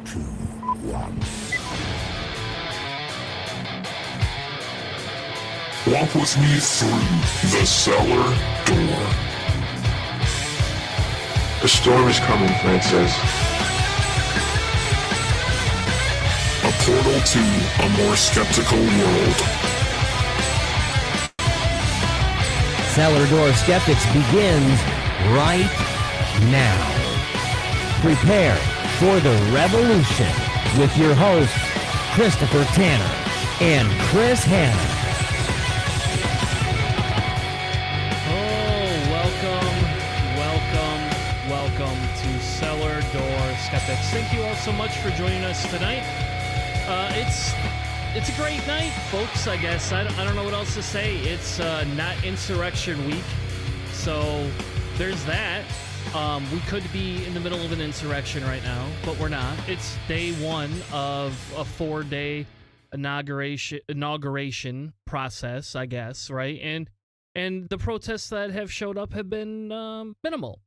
2, 1. Walk with me through the cellar door. A storm is coming, Francis. A portal to a more skeptical world. Cellar Door Skeptics begins right now. Prepare for the revolution with your hosts, Christopher Tanner and Chris Hanna. Welcome to Cellar Door Skeptics. Thank you all so much for joining us tonight. It's a great night, folks, I guess. I don't know what else to say. It's not Insurrection Week, so there's that. We could be in the middle of an insurrection right now, but we're not. It's day one of a 4-day inauguration process, I guess, right? And the protests that have showed up have been minimal.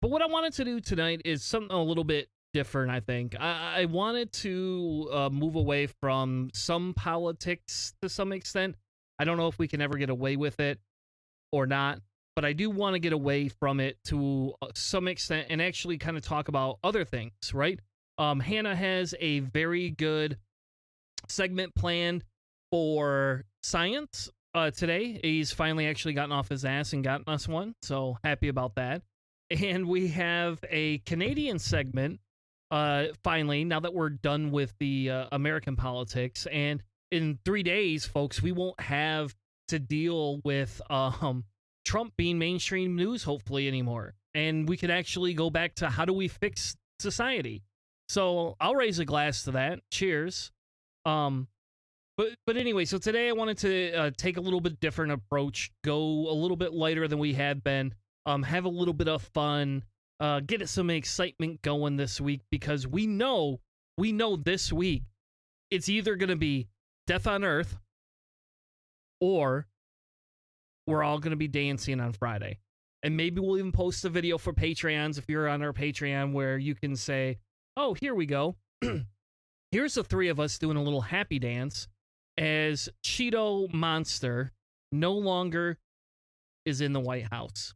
But what I wanted to do tonight is something a little bit different, I think. I wanted to move away from some politics to some extent. I don't know if we can ever get away with it or not, but I do want to get away from it to some extent and actually kind of talk about other things, right? Hanna has a very good segment planned for science today. He's finally actually gotten off his ass and gotten us one, so happy about that. And we have a Canadian segment, finally, now that we're done with the American politics. And in 3 days, folks, we won't have to deal with Trump being mainstream news, hopefully, anymore. And we can actually go back to how do we fix society. So I'll raise a glass to that. Cheers. But anyway, so today I wanted to take a little bit different approach, go a little bit lighter than we have been. Have a little bit of fun, get some excitement going this week, because we know this week it's either going to be death on Earth or we're all going to be dancing on Friday. And maybe we'll even post a video for Patreons if you're on our Patreon where you can say, oh, here we go. Here's the three of us doing a little happy dance as Cheeto Monster no longer is in the White House.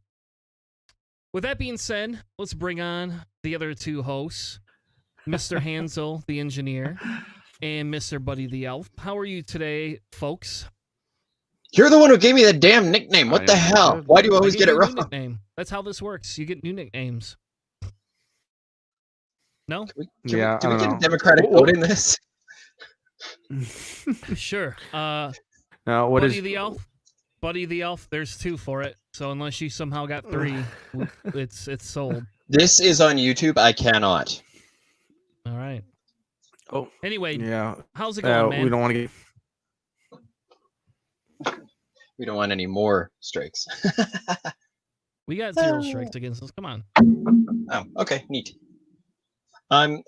With that being said, let's bring on the other two hosts, Mr. Hansel, the engineer, and Mr. Buddy the Elf. How are you today, folks? You're the one who gave me the damn nickname. What the hell? Why do you always get it wrong? Nickname. That's how this works. You get new nicknames. No? Do we get a democratic vote in this? Sure. No, Buddy the Elf? Buddy the Elf, there's two for it. So unless you somehow got three, it's sold. This is on YouTube. I cannot. All right. Oh. Anyway, yeah. How's it going, man? We don't want to get... We don't want any more strikes. We got 0 strikes against us. Come on. Oh, okay, neat. I'm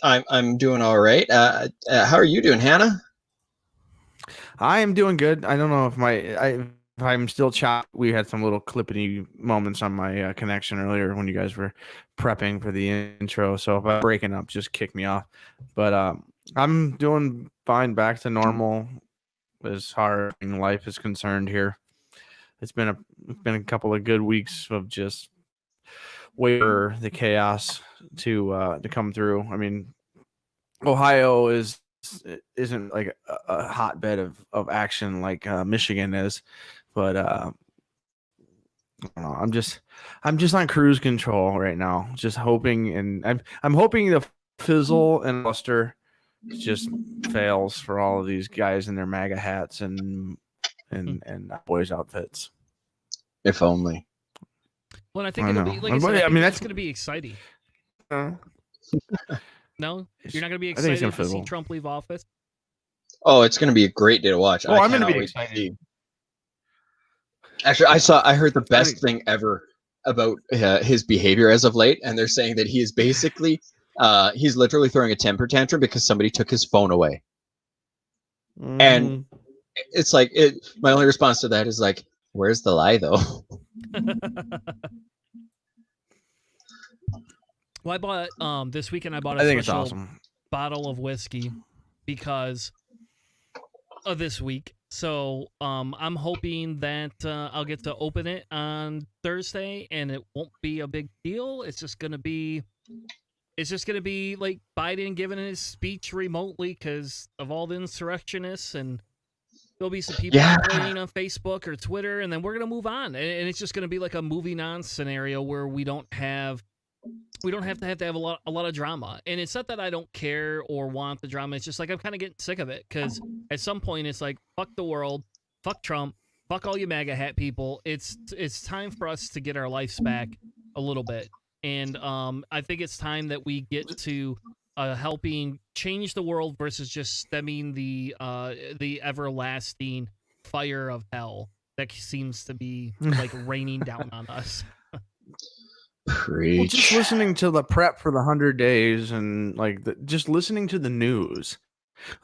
doing all right. How are you doing, Hanna? I am doing good. I don't know if I'm still chopped. We had some little clippity moments on my connection earlier when you guys were prepping for the intro. So if I'm breaking up, just kick me off. But I'm doing fine, back to normal as far as life is concerned here. It's been a couple of good weeks of just wait for the chaos to come through. I mean, Ohio isn't like a hotbed of action like Michigan is. But I don't know. I'm just on cruise control right now, just hoping, and I'm hoping the fizzle and luster just fails for all of these guys in their MAGA hats and boys outfits. If only. Well, I think it'll be like I mean that's going to be exciting. No, you're not going to be excited to see Trump leave office. Oh, it's going to be a great day to watch. Oh, I'm going to be excited. Actually, I heard the best thing ever about his behavior as of late, and they're saying that he is basically he's literally throwing a temper tantrum because somebody took his phone away. And it's like my only response to that is like, where's the lie though? Well, I bought this weekend. I bought. I think it's awesome. bottle of whiskey because of this week. So I'm hoping that I'll get to open it on Thursday, and it won't be a big deal. It's just gonna be like Biden giving his speech remotely because of all the insurrectionists, and there'll be some people complaining on Facebook or Twitter, and then we're gonna move on, and it's just gonna be like a moving on scenario where we don't have to have a lot of drama. And it's not that I don't care or want the drama. It's just like I'm kind of getting sick of it because at some point it's like, fuck the world, fuck Trump, fuck all you MAGA hat people. It's time for us to get our lives back a little bit. And I think it's time that we get to helping change the world versus just stemming the everlasting fire of hell that seems to be like raining down on us. Preach. Well, just listening to the prep for the 100 days and like just listening to the news,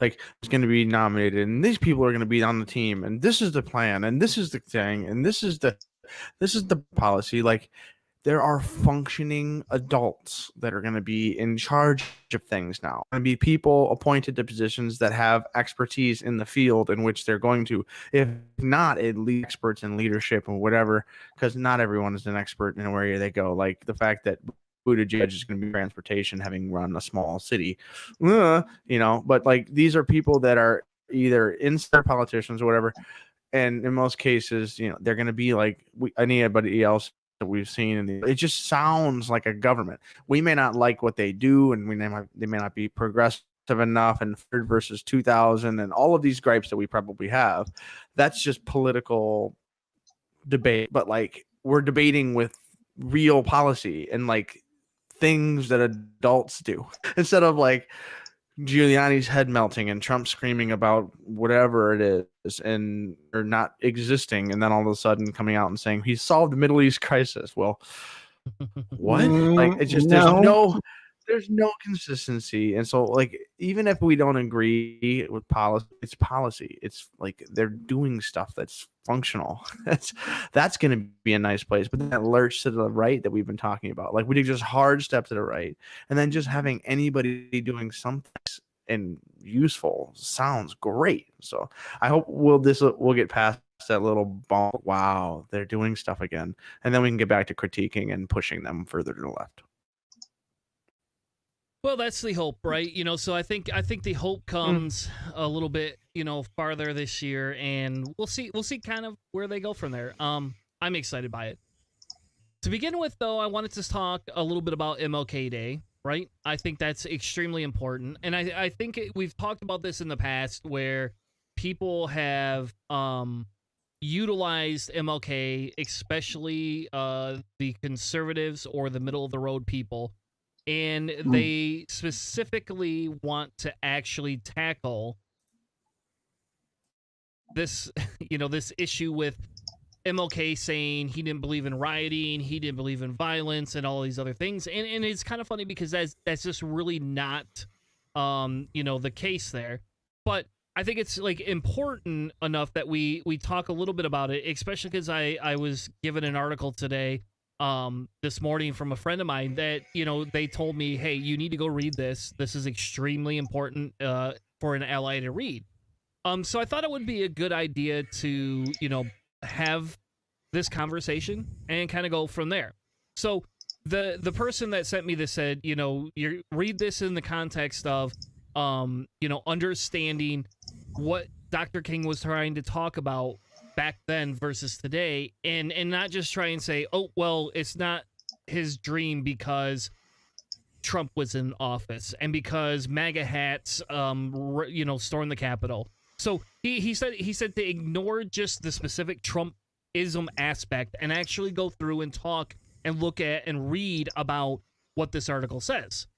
like it's going to be nominated and these people are going to be on the team and this is the plan and this is the thing and this is the policy. Like there are functioning adults that are going to be in charge of things now. Going to be people appointed to positions that have expertise in the field in which they're going to, if not at least experts in leadership or whatever, because not everyone is an expert in where they go. Like the fact that Buttigieg is going to be transportation, having run a small city, but like these are people that are either inside politicians or whatever. And in most cases, they're going to be like anybody else that we've seen, it just sounds like a government. We may not like what they do, and they may not be progressive enough, and versus 2000, and all of these gripes that we probably have. That's just political debate, but like we're debating with real policy and like things that adults do instead of like Giuliani's head melting and Trump screaming about whatever it is and or not existing, and then all of a sudden coming out and saying he solved the Middle East crisis. Well, what? Like it's just there's no consistency, and so like even if we don't agree with policy, it's policy. It's like they're doing stuff that's functional. That's going to be a nice place, but then that lurch to the right that we've been talking about, like we did just hard step to the right, and then just having anybody doing something and useful sounds great. So I hope we'll get past that little bump. Wow, they're doing stuff again, and then we can get back to critiquing and pushing them further to the left. Well, that's the hope, right? So I think the hope comes a little bit, farther this year, and we'll see kind of where they go from there. I'm excited by it. To begin with, though, I wanted to talk a little bit about MLK Day, right? I think that's extremely important, and I think we've talked about this in the past where people have utilized MLK, especially the conservatives or the middle of the road people. And they specifically want to actually tackle this, this issue with MLK saying he didn't believe in rioting, he didn't believe in violence, and all these other things. And it's kind of funny because that's just really not, the case there. But I think it's like important enough that we talk a little bit about it, especially because I was given an article today. This morning from a friend of mine that, they told me, hey, you need to go read this. This is extremely important for an ally to read. So I thought it would be a good idea to, have this conversation and kind of go from there. So the person that sent me this said, you read this in the context of, understanding what Dr. King was trying to talk about back then versus today, and not just try and say, oh, well, it's not his dream because Trump was in office and because MAGA hats, stormed the Capitol. So he said to ignore just the specific Trumpism aspect and actually go through and talk and look at and read about what this article says.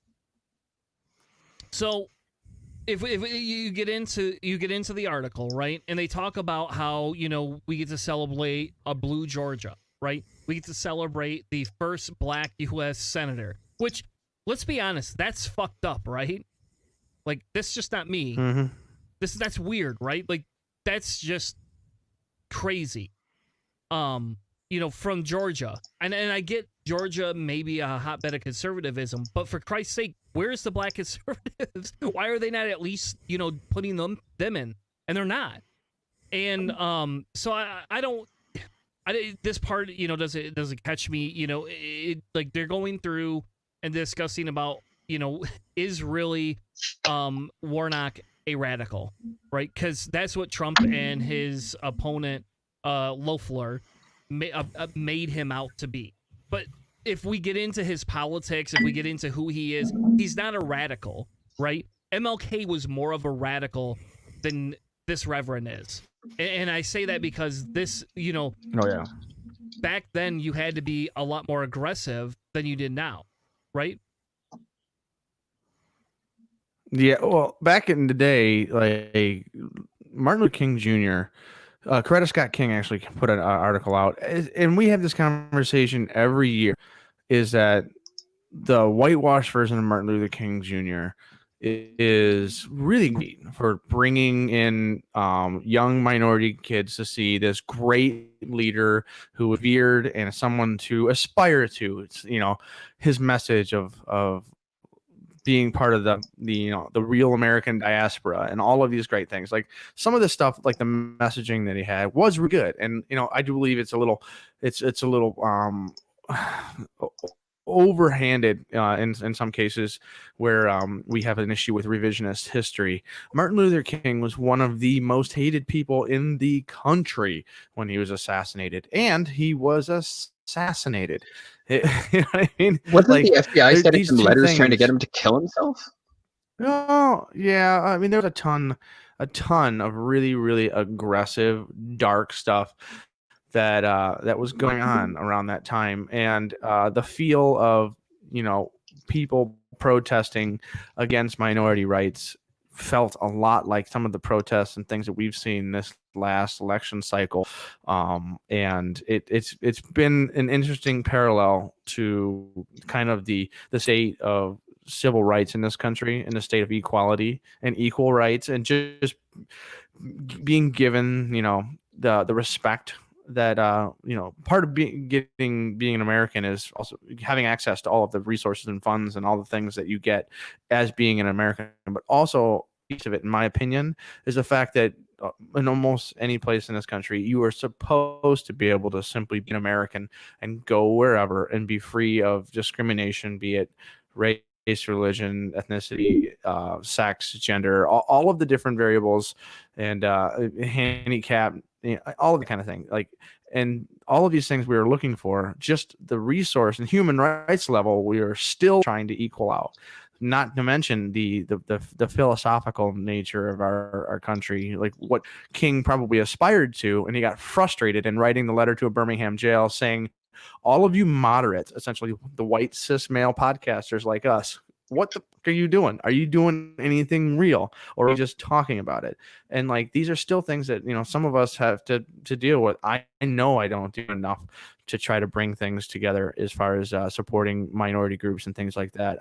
So if you get into the article, right, and they talk about how we get to celebrate a blue Georgia, right? We get to celebrate the first black U.S. senator, which, let's be honest, that's fucked up, right? Like, that's just not me. Mm-hmm. That's weird, right? Like, that's just crazy. From Georgia, and I get Georgia may be a hotbed of conservatism, but for Christ's sake, where's the black conservatives? Why are they not at least, putting them in? And they're not. And so I don't. This part, doesn't catch me. Like they're going through and discussing about, is really Warnock a radical, right? Because that's what Trump and his opponent Loeffler made him out to be. But if we get into his politics, if we get into who he is, he's not a radical, right? MLK was more of a radical than this reverend is. And I say that because this, Oh, yeah. back then you had to be a lot more aggressive than you did now, right? Yeah, well, back in the day, like Martin Luther King Jr., Coretta Scott King actually put an article out, and we have this conversation every year, is that the whitewashed version of Martin Luther King Jr. is really great for bringing in young minority kids to see this great leader who was revered and someone to aspire to. It's, his message of being part of the real American diaspora and all of these great things. Like some of this stuff, like the messaging that he had was really good. And, I do believe it's a little overhanded in some cases where we have an issue with revisionist history. Martin Luther King was one of the most hated people in the country when he was assassinated, and he was assassinated. You know what I mean? Wasn't Like, the FBI sending these him two letters trying to things- get him to kill himself? Oh, yeah. I mean, there's a ton of really, really aggressive, dark stuff that was going on around that time, and the feel of people protesting against minority rights felt a lot like some of the protests and things that we've seen this last election cycle, and it's been an interesting parallel to kind of the state of civil rights in this country, in the state of equality and equal rights, and just being given the respect that part of being an American is also having access to all of the resources and funds and all the things that you get as being an American. But also, piece of it, in my opinion, is the fact that in almost any place in this country, you are supposed to be able to simply be an American and go wherever and be free of discrimination, be it race, religion, ethnicity, sex, gender, all of the different variables, and handicap, all of the kind of thing. Like, and all of these things we are looking for, just the resource and human rights level, we are still trying to equal out. Not to mention the philosophical nature of our country, like what King probably aspired to, and he got frustrated in writing the letter to a Birmingham jail saying, all of you moderates, essentially the white cis male podcasters like us, what the fuck are you doing? Are you doing anything real, or are you just talking about it? And like, these are still things that some of us have to deal with. I know I don't do enough to try to bring things together as far as supporting minority groups and things like that.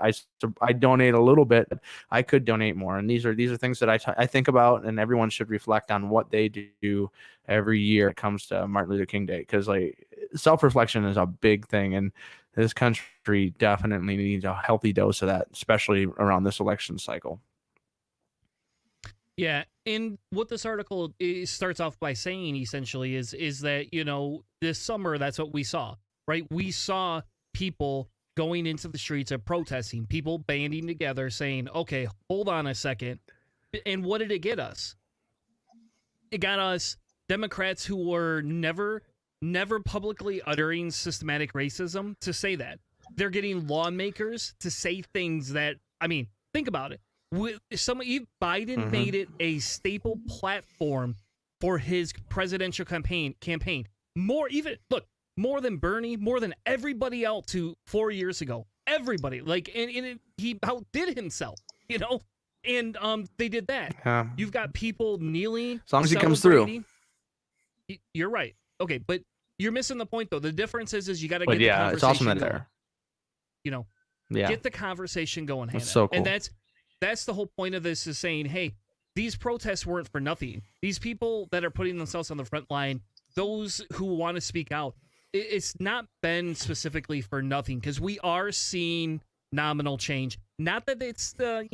I donate a little bit. I could donate more, and these are things that I think about, and everyone should reflect on what they do every year when it comes to Martin Luther King Day, because like self-reflection is a big thing, and this country definitely needs a healthy dose of that, especially around this election cycle. Yeah, and what this article starts off by saying essentially is that, this summer, that's what we saw, right? We saw people going into the streets and protesting, people banding together saying, okay, hold on a second. And what did it get us? It got us Democrats who were never publicly uttering systematic racism to say that. They're getting lawmakers to say things that, I mean, think about it. Biden made it a staple platform for his presidential campaign. More than Bernie, more than everybody else 4 years ago. Everybody, he outdid himself, and they did that. Yeah. You've got people kneeling As long as he comes through. You're right. Okay, but you're missing the point though. The difference is you got to get But the yeah, conversation it's awesome that going. there. Yeah. Get the conversation going, Hanna. That's so cool. And that's the whole point of this, is saying, hey, these protests weren't for nothing. These people that are putting themselves on the front line, those who want to speak out, it's not been specifically for nothing, because we are seeing nominal change. Not that it's the,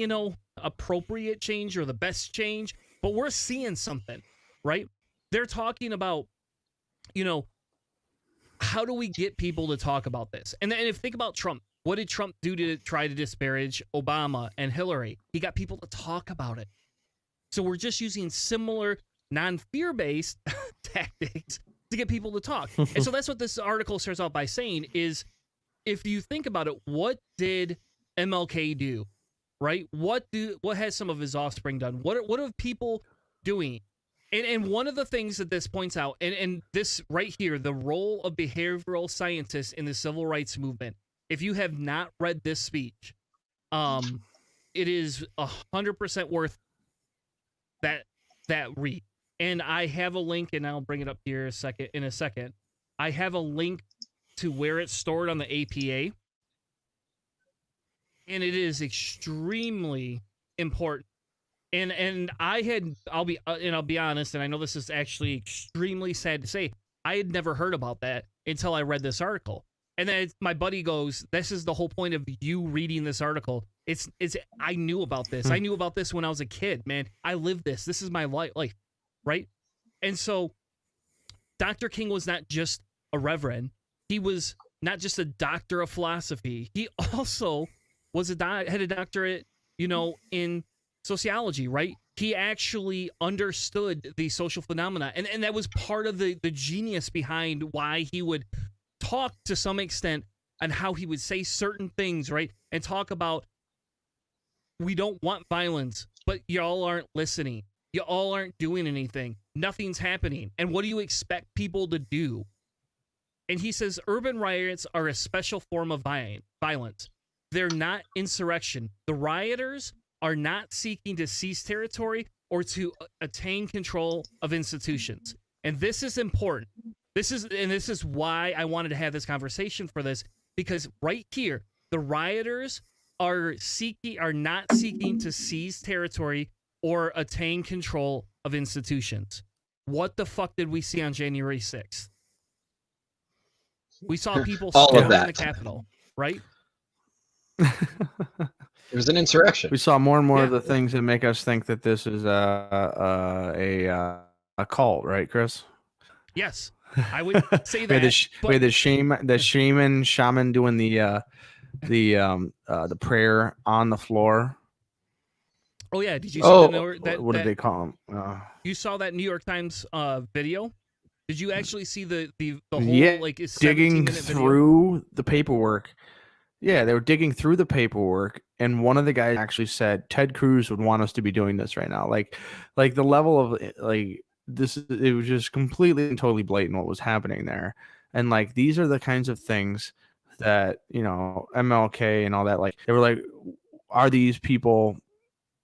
appropriate change or the best change, but we're seeing something, right? They're talking about, how do we get people to talk about this? And if think about Trump, what did Trump do to try to disparage Obama and Hillary? He got people to talk about it. So we're just using similar non-fear-based tactics to get people to talk. And so that's what this article starts out by saying is, if you think about it, what did MLK do, right? What has some of his offspring done? What are people doing? And one of the things that this points out, and this right here, the role of behavioral scientists in the civil rights movement. If you have not read this speech, it is 100% worth that read. And I have a link, and I'll bring it up here in a second. I have a link to where it's stored on the APA, and it is extremely important. And I'll be honest, and I know this is actually extremely sad to say, I had never heard about that until I read this article. And then my buddy goes, "This is the whole point of you reading this article. I knew about this. I knew about this when I was a kid, man. I lived this. This is my life, right?" And so Dr. King was not just a reverend. He was not just a doctor of philosophy. He also was had a doctorate, in sociology, right? He actually understood the social phenomena. And that was part of the genius behind why he would talk to some extent on how he would say certain things, right? And talk about, we don't want violence, but y'all aren't listening. Y'all aren't doing anything. Nothing's happening. And what do you expect people to do? And he says, urban riots are a special form of violence. They're not insurrection. The rioters are not seeking to seize territory or to attain control of institutions. And this is important. This is why I wanted to have this conversation for this, because right here, the rioters are not seeking to seize territory or attain control of institutions. What the fuck did we see on January 6th? We saw people storming the Capitol, right? It was an insurrection. We saw more and more of the things that make us think that this is a cult, right, Chris? Yes, I would say that. we had the shaman doing the prayer on the floor. Oh yeah, did you see what did they call him? You saw that New York Times video? Did you actually see the whole digging through the paperwork? Yeah, they were digging through the paperwork, and one of the guys actually said Ted Cruz would want us to be doing this right now. Like the level of this, it was just completely and totally blatant what was happening there. And these are the kinds of things that, MLK and all that, they were like, are these people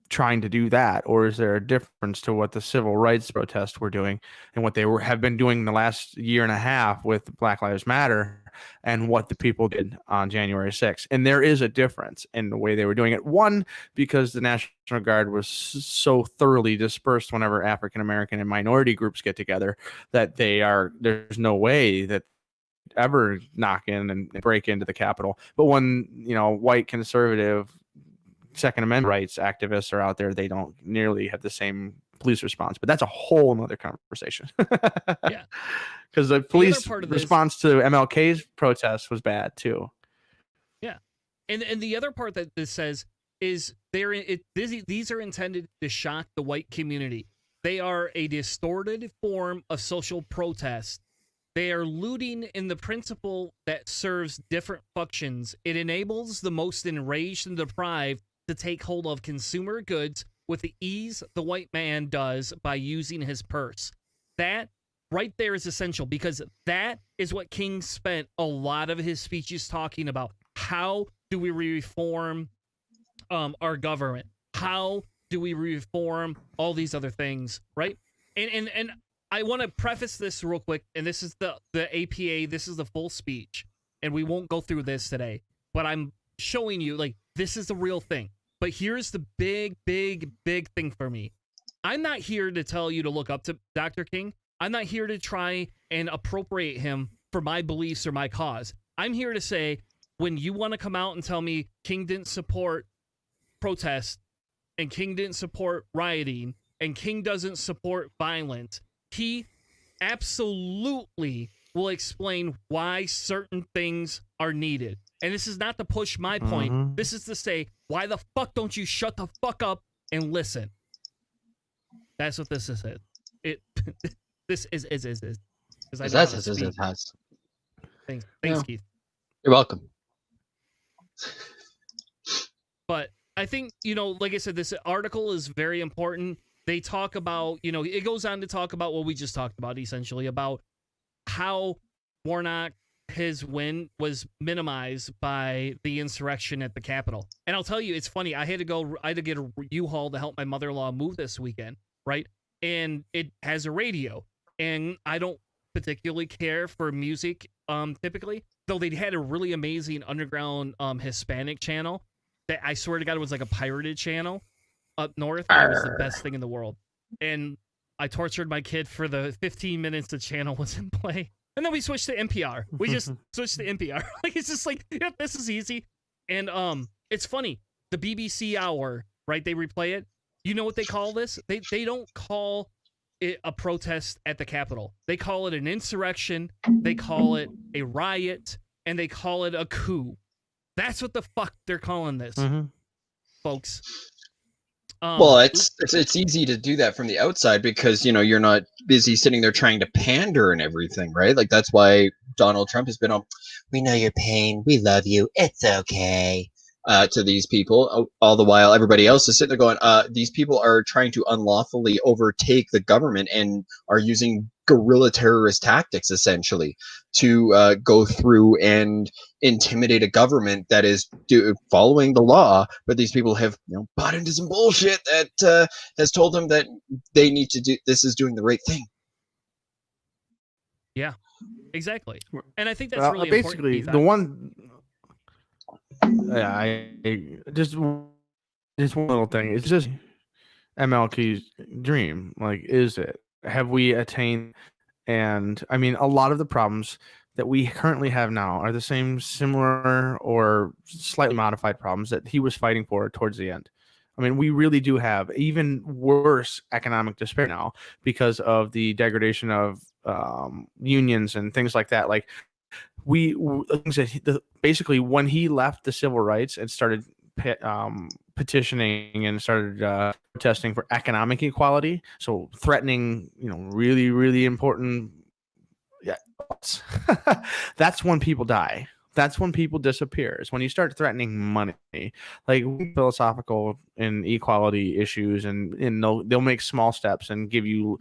trying to do that, or is there a difference to what the civil rights protests were doing and what they have been doing the last year and a half with Black Lives Matter and what the people did on January 6th? And there is a difference in the way they were doing it. One, because the National Guard was so thoroughly dispersed whenever African American and minority groups get together that there's no way that ever knock in and break into the Capitol. But when white conservative Second Amendment rights activists are out there, they don't nearly have the same police response. But that's a whole nother conversation. Yeah, because the police response to MLK's protest was bad too. Yeah, and the other part that this says is these are intended to shock the white community. They are a distorted form of social protest. They are looting in the principle that serves different functions. It enables the most enraged and deprived to take hold of consumer goods with the ease the white man does by using his purse. That right there is essential, because that is what King spent a lot of his speeches talking about. How do we reform our government? How do we reform all these other things, right? And I want to preface this real quick, and this is the APA, this is the full speech, and we won't go through this today, but I'm showing you, this is the real thing. But here's the big thing for me. I'm not here to tell you to look up to Dr. King. I'm not here to try and appropriate him for my beliefs or my cause. I'm here to say, when you want to come out and tell me King didn't support protest and King didn't support rioting and King doesn't support violence, he absolutely will explain why certain things are needed. And this is not to push my point. This is to say, why the fuck don't you shut the fuck up and listen? That's what this is. This is. Because Has. Thanks, Yeah. Keith. You're welcome. But I think, like I said, this article is very important. They talk about, it goes on to talk about what we just talked about, essentially, about how Warnock, his win was minimized by the insurrection at the Capitol. And I'll tell you, it's funny. I had to get a U-Haul to help my mother-in-law move this weekend, right? And it has a radio. And I don't particularly care for music, typically, though they had a really amazing underground Hispanic channel that I swear to God, it was like a pirated channel up north. It was the best thing in the world. And I tortured my kid for the 15 minutes the channel was in play. And then we switched to NPR. We just switched to NPR. Like, it's just like, yeah, this is easy. And it's funny. The BBC Hour, right? They replay it. You know what they call this? They don't call it a protest at the Capitol. They call it an insurrection. They call it a riot. And they call it a coup. That's what the fuck they're calling this, folks. Well, it's easy to do that from the outside because, you're not busy sitting there trying to pander and everything, right? Like, that's why Donald Trump has been on, we know your pain, we love you, it's okay, to these people. All the while, everybody else is sitting there going, these people are trying to unlawfully overtake the government and are using guerrilla terrorist tactics, essentially, to go through and intimidate a government that is following the law. But these people have bought into some bullshit that has told them that they need to do this is doing the right thing. Yeah, exactly. And I think that's really basically important. The one. I just one little thing. It's just MLK's dream. Like, is it? Have we attained? And I mean, a lot of the problems that we currently have now are the same, similar, or slightly modified problems that he was fighting for towards the end. I mean, we really do have even worse economic despair now because of the degradation of unions and things like that. Like, basically when he left the civil rights and started petitioning and started protesting for economic equality, so threatening, really, really important. Yeah, that's when people die. That's when people disappear. Is when you start threatening money, like philosophical and equality issues, and they'll make small steps and give you,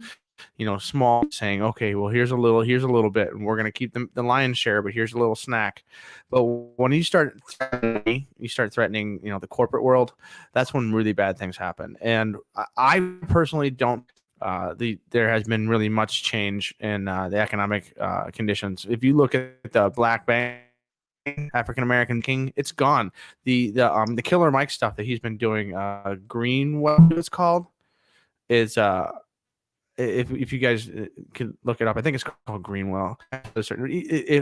small, saying, okay, well, here's a little bit, and we're going to keep the lion's share, but here's a little snack. But when you start threatening, the corporate world, that's when really bad things happen. And I personally don't, there has been really much change in the economic conditions. If you look at the Black Bank, African American King, it's gone. The Killer Mike stuff that he's been doing, Greenwell, it's called, is if you guys can look it up, I think it's called Greenwell.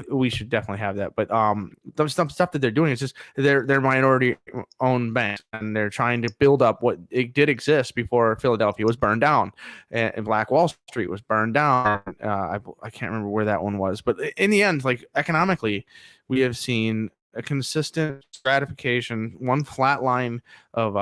We should definitely have that. But some stuff that they're doing is just they're minority owned banks, and they're trying to build up what it did exist before Philadelphia was burned down, and Black Wall Street was burned down. I can't remember where that one was, but in the end, like, economically, we have seen a consistent stratification, one flat line of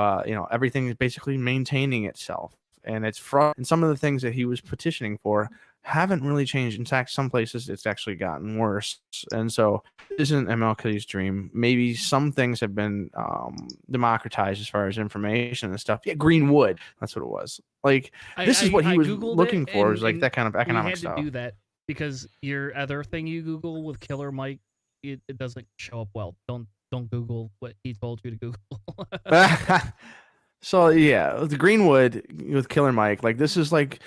everything is basically maintaining itself. And it's and some of the things that he was petitioning for haven't really changed. In fact, some places it's actually gotten worse. And so this isn't MLK's dream. Maybe some things have been democratized as far as information and stuff. Yeah, Greenwood. That's what it was. Like, this is what he was looking for, is like that kind of economic stuff. We had to do that because your other thing you Google with Killer Mike, it doesn't show up well. Don't Google what he told you to Google. So yeah, the Greenwood with Killer Mike, like, this is like,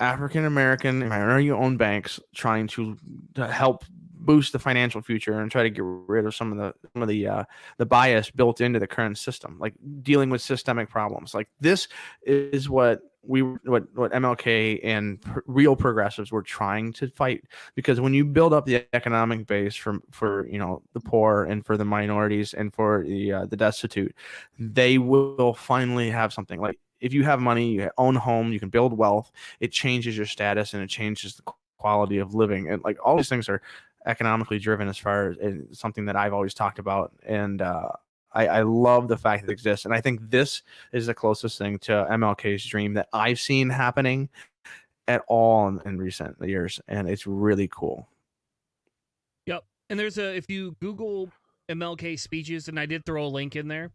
African American minority-owned banks trying to help boost the financial future and try to get rid of some of the bias built into the current system, like dealing with systemic problems. Like, this is what what MLK and real progressives were trying to fight, because when you build up the economic base for the poor and for the minorities and for the destitute, they will finally have something. Like if you have money, you own a home, you can build wealth, it changes your status and it changes the quality of living, and like all these things are economically driven, as far as something that I've always talked about. And I love the fact that it exists. And I think this is the closest thing to MLK's Dream that I've seen happening at all in recent years. And it's really cool. Yep. And there's if you Google MLK Speeches, and I did throw a link in there,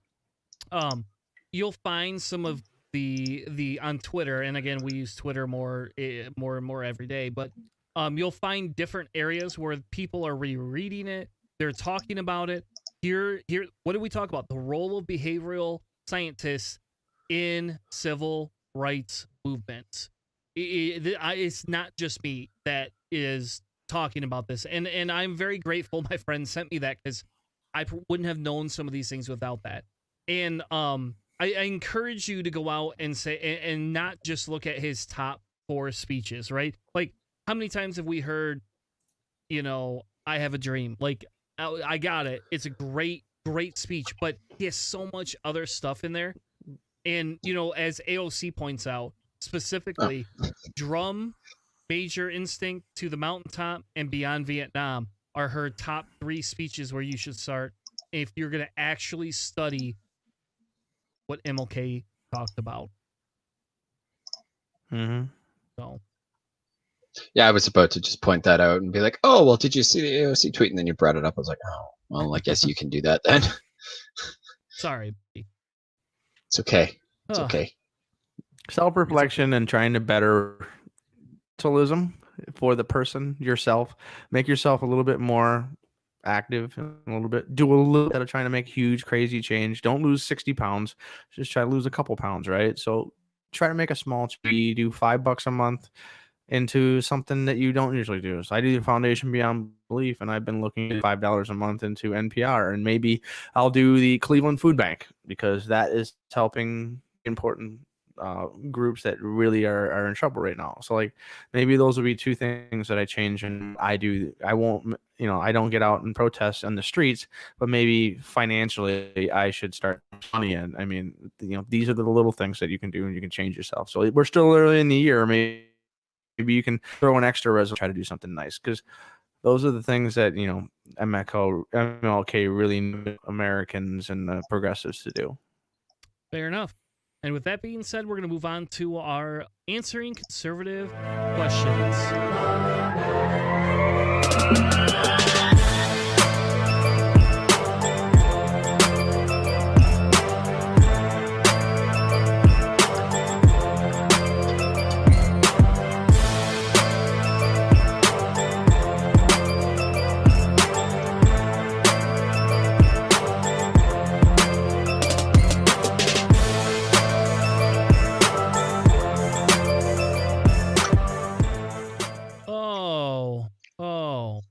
you'll find some of the on Twitter. And again, we use Twitter more and more every day, but you'll find different areas where people are rereading it. They're talking about it. Here, what do we talk about? The role of behavioral scientists in civil rights movements. It's not just me that is talking about this, and I'm very grateful my friend sent me that, because I wouldn't have known some of these things without that. And I encourage you to go out and say, and not just look at his top 4 speeches, right? Like, how many times have we heard, I have a dream? Like, I got it. It's a great speech, but he has so much other stuff in there. And, as AOC points out, specifically, Drum, Major Instinct, To the Mountaintop, and Beyond Vietnam are her top 3 speeches where you should start if you're going to actually study what MLK talked about. Mm-hmm. So. Yeah, I was about to just point that out and be like, oh, well, did you see the AOC tweet? And then you brought it up. I was like, oh, well, I guess you can do that then. Sorry. It's okay. It's okay. Self-reflection and trying to better mentalism for the person yourself. Make yourself a little bit more active, and do a little bit of trying to make huge, crazy change. Don't lose 60 pounds. Just try to lose a couple pounds, right? So try to make a small change. Do $5 a month into something that you don't usually do. So I do the Foundation Beyond Belief, and I've been looking at $5 a month into NPR, and maybe I'll do the Cleveland Food Bank, because that is helping important groups that really are in trouble right now. So like maybe those would be 2 things that I change, and I won't, I don't get out and protest on the streets, but maybe financially I should start money in. I mean, these are the little things that you can do and you can change yourself. So we're still early in the year. Maybe you can throw an extra resolution, try to do something nice, because those are the things that MLK really need Americans and the progressives to do. Fair enough. And with that being said, we're going to move on to our Answering Conservative Questions.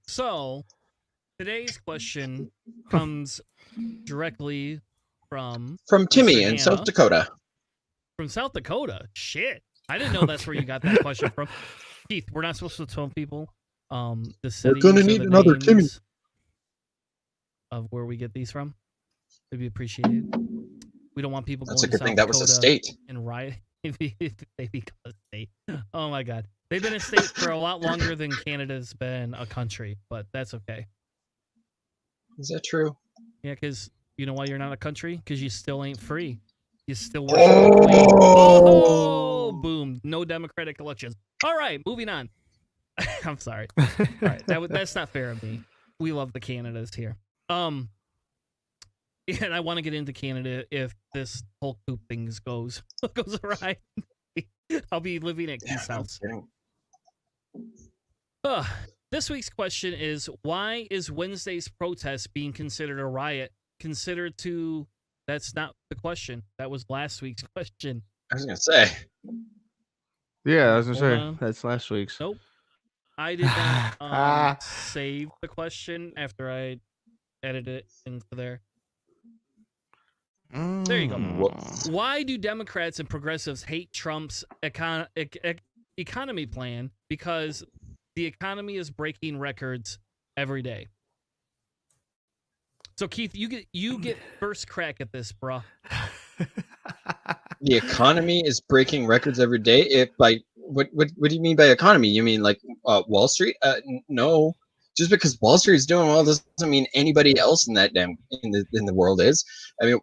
So, today's question comes directly from Timmy Mr. in Hanna. South Dakota. From South Dakota? Shit. I didn't know that's where you got that question from. Keith, we're not supposed to tell people the cities We're gonna need another Timmy of where we get these from. It'd be appreciated. We don't want people That's going a good to thing South that was a Dakota state. and riot if they become a state. Oh my god. They've been a state for a lot longer than Canada's been a country, but that's okay. Is that true? Yeah, because you know why you're not a country? Because you still ain't free. You still worship the queen. Oh, boom. No democratic elections. All right, moving on. I'm sorry. All right, that's not fair of me. We love the Canadas here. And I want to get into Canada if this whole coop thing goes awry. I'll be living at Keith's house. This week's question is, why is Wednesday's protest being considered a riot? That's not the question. That was last week's question. I was going to say. Yeah, I was going to say. That's last week's. Nope. I did not save the question after I edited it into there. There you go. Whoops. Why do Democrats and progressives hate Trump's economy plan? Because the economy is breaking records every day. So Keith, you get first crack at this, bruh. The economy is breaking records every day. What do you mean by economy? You mean like Wall Street? No. Just because Wall Street is doing well doesn't mean anybody else in the world is. I mean,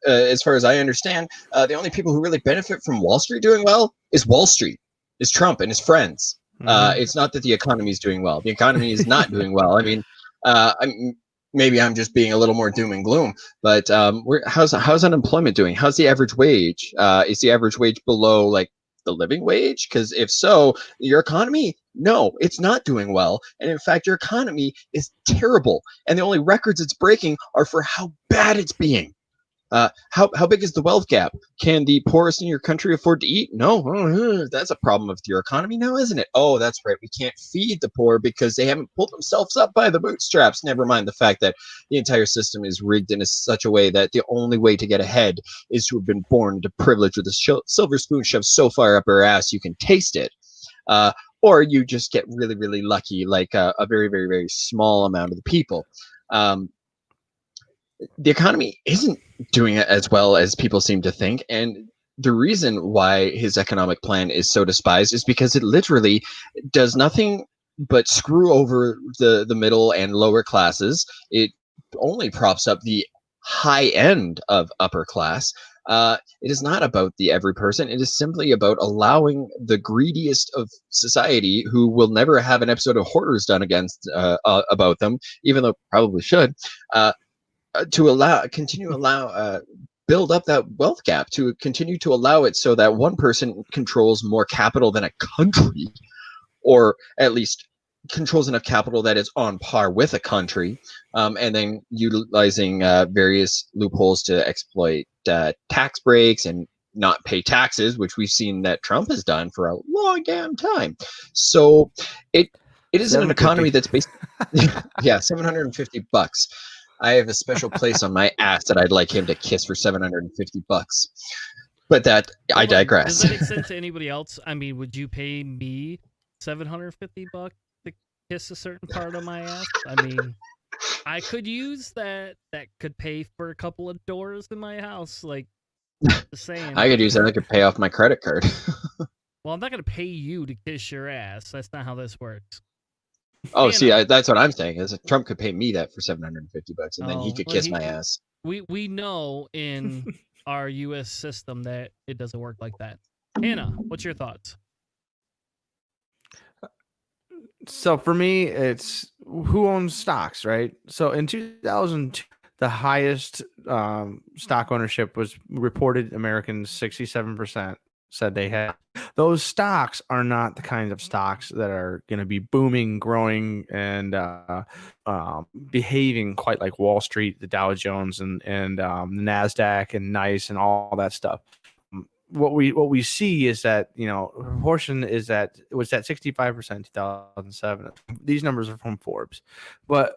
as far as I understand, the only people who really benefit from Wall Street doing well is Wall Street, is Trump and his friends. It's not that the economy is doing well. The economy is not doing well. I mean, maybe I'm just being a little more doom and gloom, but how's unemployment doing? How's the average wage? Is the average wage below like the living wage? Because if so, your economy, no, it's not doing well. And in fact, your economy is terrible. And the only records it's breaking are for how bad it's being. How big is the wealth gap? Can the poorest in your country afford to eat? No, that's a problem of your economy now, isn't it? Oh, that's right. We can't feed the poor because they haven't pulled themselves up by the bootstraps. Never mind the fact that the entire system is rigged in such a way that the only way to get ahead is to have been born into privilege with a silver spoon shoved so far up our ass you can taste it. Or you just get really, really lucky, like a very, very, very small amount of the people. The economy isn't doing it as well as people seem to think. And the reason why his economic plan is so despised is because it literally does nothing but screw over the middle and lower classes. It only props up the high end of upper class. It is not about the every person. It is simply about allowing the greediest of society, who will never have an episode of Hoarders done against about them, even though probably should, to build up that wealth gap, to continue to allow it so that one person controls more capital than a country, or at least controls enough capital that is on par with a country, and then utilizing various loopholes to exploit tax breaks and not pay taxes, which we've seen that Trump has done for a long damn time. So it isn't an economy that's based. Yeah, $750. I have a special place on my ass that I'd like him to kiss for $750. But I digress. Does that make sense to anybody else? I mean, would you pay me $750 to kiss a certain part of my ass? I mean, I could use that. That could pay for a couple of doors in my house. Like, just saying. I could use that. I could pay off my credit card. Well, I'm not going to pay you to kiss your ass. That's not how this works. Oh, see, that's what I'm saying. Is Trump could pay me that for $750, and then he could kiss my ass. We know in our U.S. system that it doesn't work like that. Hanna, what's your thoughts? So for me, it's who owns stocks, right? So in 2002, the highest stock ownership was reported. Americans 67% said they had. Those stocks are not the kinds of stocks that are going to be booming, growing, and behaving quite like Wall Street, the Dow Jones, and NASDAQ, and NICE, and all that stuff. What we see is that, proportion is that it was at 65% in 2007. These numbers are from Forbes, but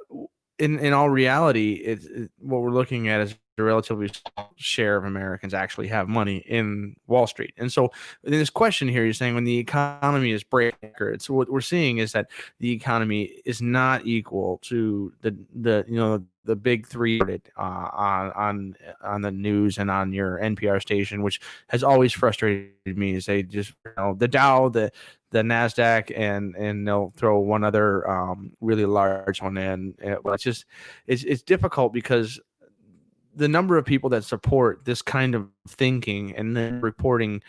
in all reality, what we're looking at is a relatively small share of Americans actually have money in Wall Street. And so in this question here, you're saying when the economy is breaking records, so what we're seeing is that the economy is not equal to the big three on the news and on your NPR station, which has always frustrated me. Is they just the Dow, the NASDAQ, and they'll throw one other really large one in. But it's difficult because the number of people that support this kind of thinking, and then reporting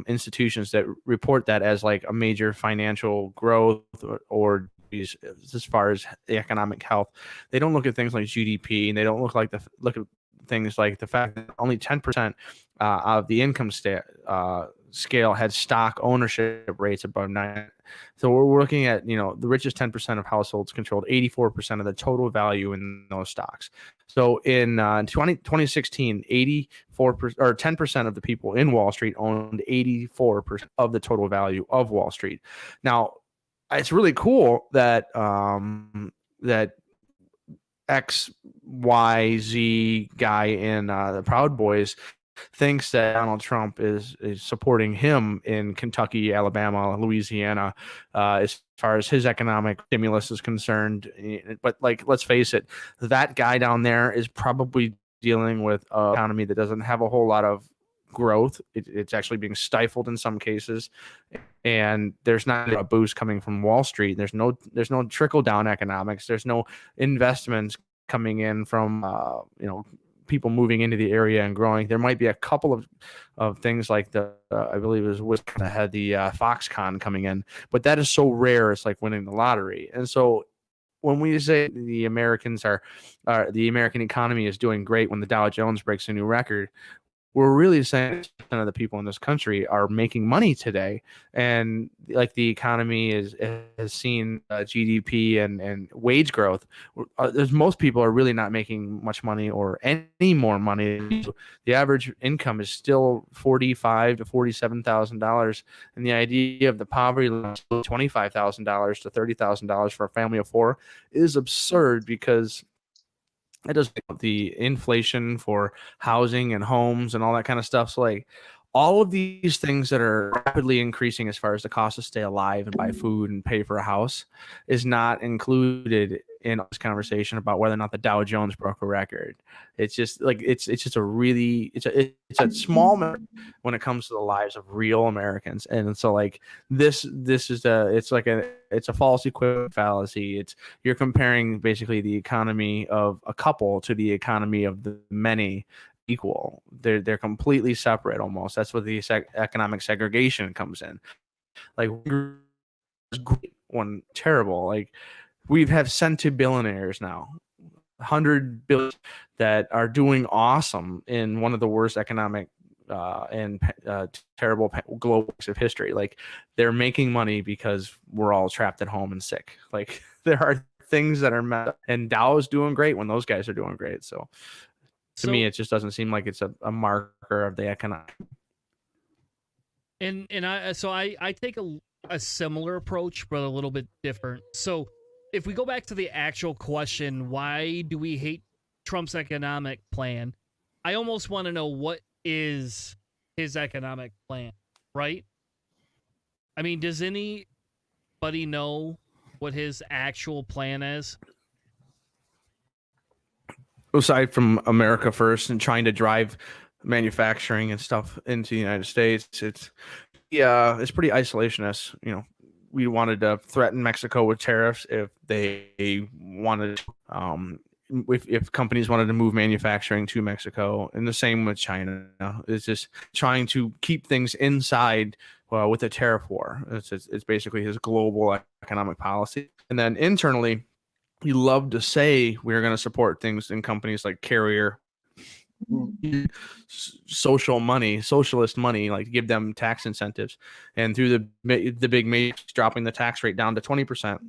institutions that report that as like a major financial growth or as far as the economic health, they don't look at things like GDP, and they don't look at things like the fact that only 10% of the income scale had stock ownership rates above 9. So we're looking at, the richest 10% of households controlled 84% of the total value in those stocks. So in 2016, 84% or 10% of the people in Wall Street owned 84% of the total value of Wall Street. Now, it's really cool that that XYZ guy in the Proud Boys thinks that Donald Trump is supporting him in Kentucky, Alabama, Louisiana, as far as his economic stimulus is concerned. But like, let's face it, that guy down there is probably dealing with an economy that doesn't have a whole lot of growth. It's actually being stifled in some cases, and there's not a boost coming from Wall Street. There's no trickle down economics. There's no investments coming in from people moving into the area and growing. There might be a couple of things like I believe it was kind of had the Foxconn coming in, but that is so rare. It's like winning the lottery. And so when we say the American economy is doing great when the Dow Jones breaks a new record, we're really saying % of the people in this country are making money today, and like the economy has seen GDP and wage growth. Most people are really not making much money or any more money. The average income is still $45,000 to $47,000, and the idea of the poverty line $25,000 to $30,000 for a family of four is absurd, because it does the inflation for housing and homes and all that kind of stuff. So like all of these things that are rapidly increasing as far as the cost to stay alive and buy food and pay for a house is not included in this conversation about whether or not the Dow Jones broke a record. It's just like it's just a small matter when it comes to the lives of real Americans. And so like this is it's a false equivalent fallacy. You're comparing basically the economy of a couple to the economy of the many equal. They're completely separate almost. That's where the economic segregation comes in. Like one terrible, like we have centibillionaires now, 100 billion that are doing awesome in one of the worst economic and terrible global of history. Like they're making money because we're all trapped at home and sick. Like there are things that are met, and Dow is doing great when those guys are doing great. So to me, it just doesn't seem like it's a marker of the economic. And I take a similar approach, but a little bit different. So if we go back to the actual question, why do we hate Trump's economic plan? I almost want to know, what is his economic plan, right? I mean, does anybody know what his actual plan is? Aside from America First and trying to drive manufacturing and stuff into the United States, it's pretty isolationist. We wanted to threaten Mexico with tariffs if they wanted, if companies wanted to move manufacturing to Mexico, and the same with China. It's just trying to keep things inside with a tariff war. It's basically his global economic policy. And then internally, he loved to say we're going to support things in companies like Carrier, socialist money, like give them tax incentives, and through the big matrix dropping the tax rate down to 20%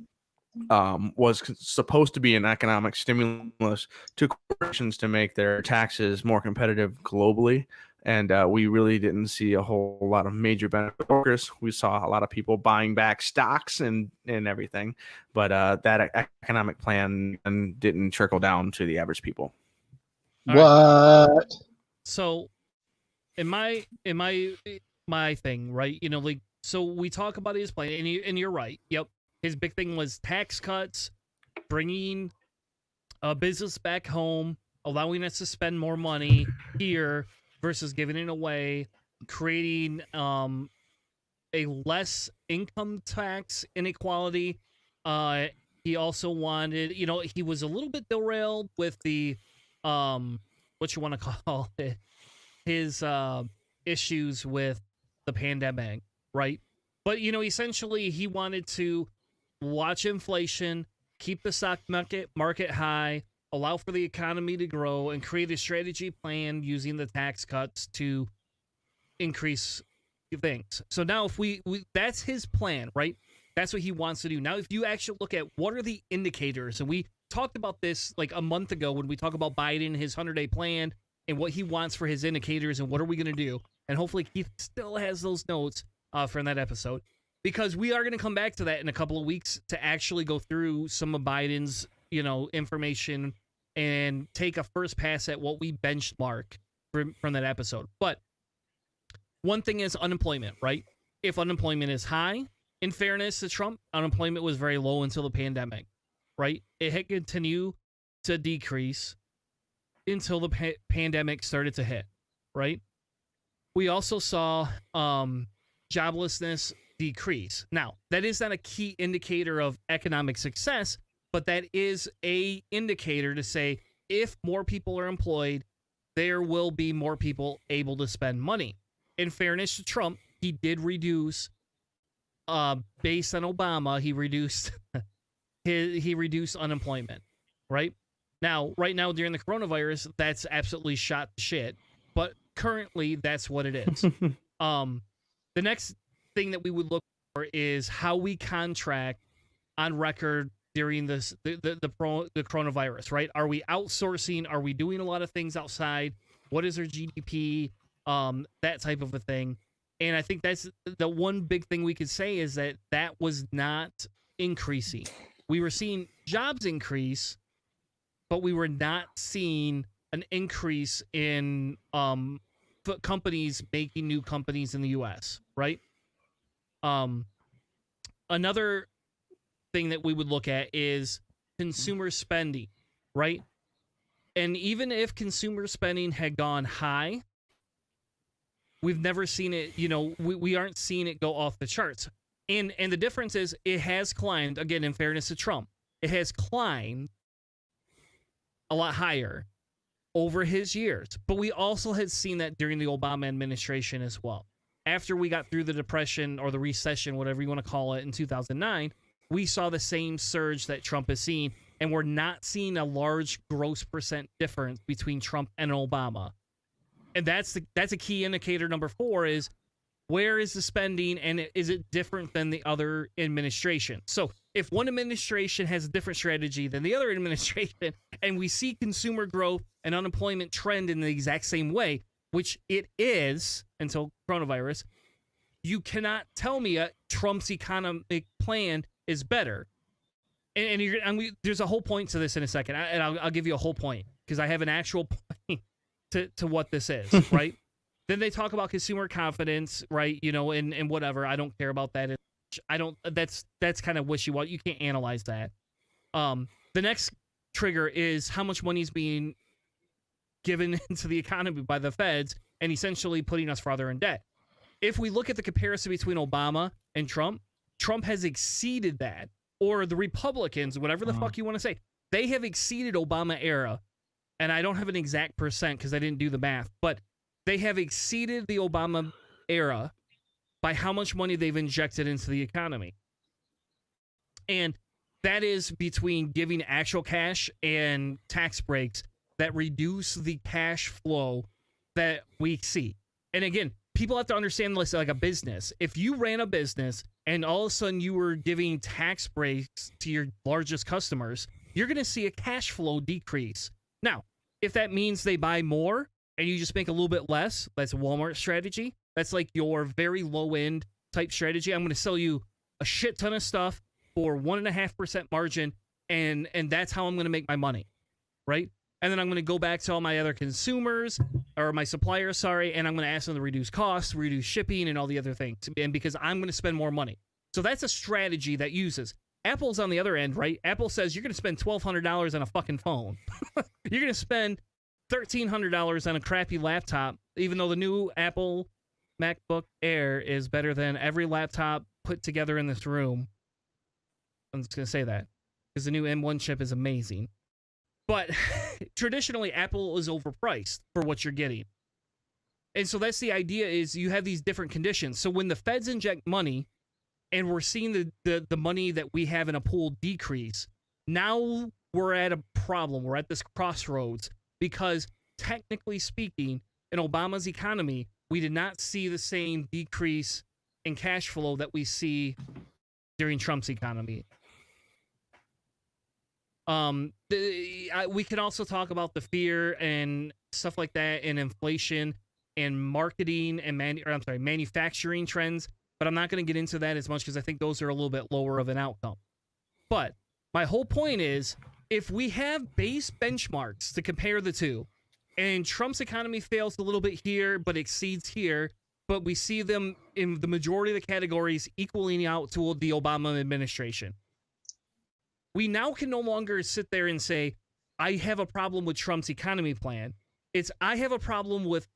was supposed to be an economic stimulus to corporations to make their taxes more competitive globally. And we really didn't see a whole lot of major benefit workers. We saw a lot of people buying back stocks and everything, but that economic plan didn't trickle down to the average people. What? So, in my thing, right? So we talk about his plan, and you're right. Yep, his big thing was tax cuts, bringing business back home, allowing us to spend more money here versus giving it away, creating a less income tax inequality. He also wanted, he was a little bit derailed with the what you want to call it, his issues with the pandemic, right? But essentially he wanted to watch inflation, keep the stock market high, allow for the economy to grow, and create a strategy plan using the tax cuts to increase things. So now if we that's his plan, right? That's what he wants to do. Now, if you actually look at what are the indicators, and we talked about this like a month ago when we talk about Biden, his 100-day plan, and what he wants for his indicators, and what are we going to do? And hopefully Keith still has those notes from that episode, because we are going to come back to that in a couple of weeks to actually go through some of Biden's, information and take a first pass at what we benchmark from that episode. But one thing is unemployment, right? If unemployment is high, in fairness to Trump, unemployment was very low until the pandemic, right? It had continued to decrease until the pandemic started to hit, right? We also saw joblessness decrease. Now, that is not a key indicator of economic success, but that is a indicator to say if more people are employed, there will be more people able to spend money. In fairness to Trump, he did reduce, based on Obama, he reduced he reduced unemployment, right? Right now during the coronavirus, that's absolutely shot to shit. But currently, that's what it is. The next thing that we would look for is how we contract on record during the coronavirus, right? Are we outsourcing? Are we doing a lot of things outside? What is our GDP? That type of a thing. And I think that's the one big thing we could say is that was not increasing. We were seeing jobs increase, but we were not seeing an increase in companies making new companies in the U.S., right? Another thing that we would look at is consumer spending, right? And even if consumer spending had gone high, we've never seen it, we aren't seeing it go off the charts. And the difference is it has climbed, again, in fairness to Trump, it has climbed a lot higher over his years. But we also had seen that during the Obama administration as well. After we got through the depression or the recession, whatever you want to call it, in 2009, we saw the same surge that Trump has seen, and we're not seeing a large gross percent difference between Trump and Obama. And that's a key indicator. Number 4 is where is the spending, and is it different than the other administration? So if one administration has a different strategy than the other administration, and we see consumer growth and unemployment trend in the exact same way, which it is until coronavirus, you cannot tell me Trump's economic plan is better. And there's a whole point to this in a second, and I'll give you a whole point because I have an actual point to what this is, right? Then they talk about consumer confidence, right? And whatever. I don't care about that. That's kind of wishy-washy. You can't analyze that. The next trigger is how much money is being given into the economy by the feds and essentially putting us farther in debt. If we look at the comparison between Obama and Trump has exceeded that, or the Republicans, whatever the fuck you want to say, they have exceeded Obama era. And I don't have an exact percent because I didn't do the math, but they have exceeded the Obama era by how much money they've injected into the economy. And that is between giving actual cash and tax breaks that reduce the cash flow that we see. And again, people have to understand this like a business. If you ran a business and all of a sudden you were giving tax breaks to your largest customers, you're going to see a cash flow decrease. Now, if that means they buy more and you just make a little bit less, that's a Walmart strategy. That's like your very low end type strategy. I'm going to sell you a shit ton of stuff for 1.5% margin, and that's how I'm going to make my money, right? And then I'm going to go back to all my other consumers or my suppliers, and I'm going to ask them to reduce costs, reduce shipping, and all the other things. And because I'm going to spend more money. So that's a strategy that uses. Apple's on the other end, right? Apple says you're going to spend $1,200 on a fucking phone. You're going to spend $1,300 on a crappy laptop, even though the new Apple MacBook Air is better than every laptop put together in this room. I'm just going to say that because the new M1 chip is amazing. But traditionally, Apple is overpriced for what you're getting. And so that's the idea is you have these different conditions. So when the feds inject money and we're seeing the money that we have in a pool decrease, now we're at a problem. We're at this crossroads because technically speaking, in Obama's economy, we did not see the same decrease in cash flow that we see during Trump's economy. We can also talk about the fear and stuff like that, and inflation and marketing and manufacturing trends, but I'm not going to get into that as much because I think those are a little bit lower of an outcome. But my whole point is if we have base benchmarks to compare the two, and Trump's economy fails a little bit here, but exceeds here, but we see them in the majority of the categories equaling out to the Obama administration, we now can no longer sit there and say, I have a problem with Trump's economy plan. It's, I have a problem with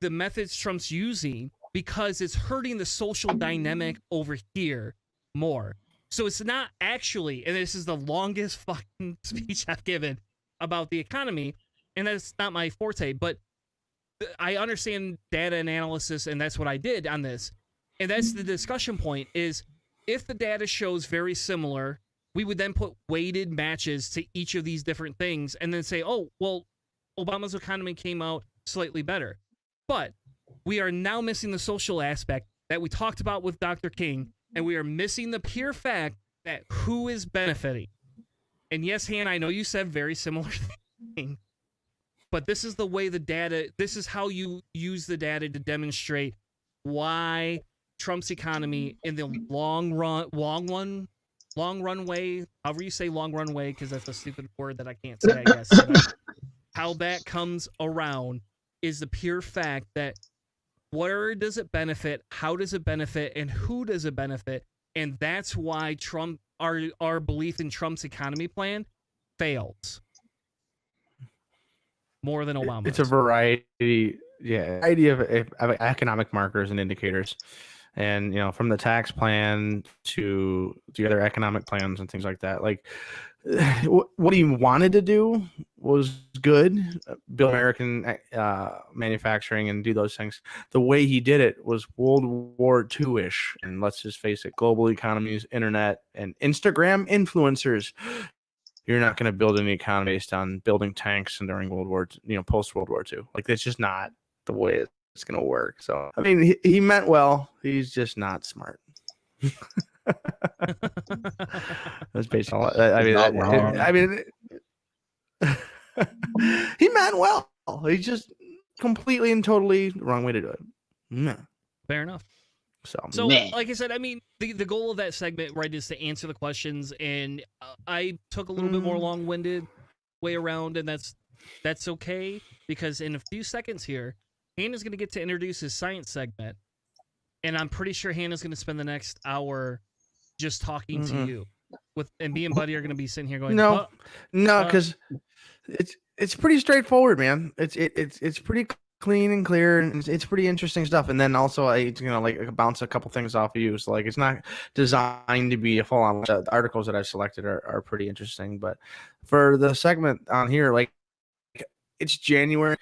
the methods Trump's using because it's hurting the social dynamic over here more. So it's not actually, and this is the longest fucking speech I've given about the economy, and that's not my forte, but I understand data and analysis, and that's what I did on this. And that's the discussion point, is if the data shows very similar, we would then put weighted matches to each of these different things and then say, oh, well, Obama's economy came out slightly better. But we are now missing the social aspect that we talked about with Dr. King, and we are missing the pure fact that who is benefiting. And yes, Hanna, I know you said very similar thing, but this is the way the data, this is how you use the data to demonstrate why Trump's economy in the long runway, however you say long runway, because that's a stupid word that I can't say, I guess. How that comes around is the pure fact that where does it benefit, how does it benefit, and who does it benefit? And that's why Trump, our belief in Trump's economy plan fails more than Obama's. It's a variety of economic markers and indicators. And, from the tax plan to the other economic plans and things like that. Like, what he wanted to do was good, build American manufacturing and do those things. The way he did it was World War II-ish. And let's just face it, global economies, internet, and Instagram influencers. You're not going to build an economy based on building tanks and during post World War II. Like, that's just not the way it's going to work. So, I mean, he meant well. He's just not smart. That's basically all. I mean, he meant well. He's just completely and totally wrong way to do it. No. Fair enough. So like I said, I mean, the goal of that segment, right, is to answer the questions, and I took a little bit more long-winded way around, and that's okay, because in a few seconds here, Hanna's going to get to introduce his science segment, and I'm pretty sure Hanna's going to spend the next hour just talking to you, and me and Buddy are going to be sitting here going, no, because it's pretty straightforward, man. It's pretty clean and clear, and it's pretty interesting stuff. And then also I bounce a couple things off of you. So like, it's not designed to be a full on. The articles that I've selected are pretty interesting, but for the segment on here, like, it's January.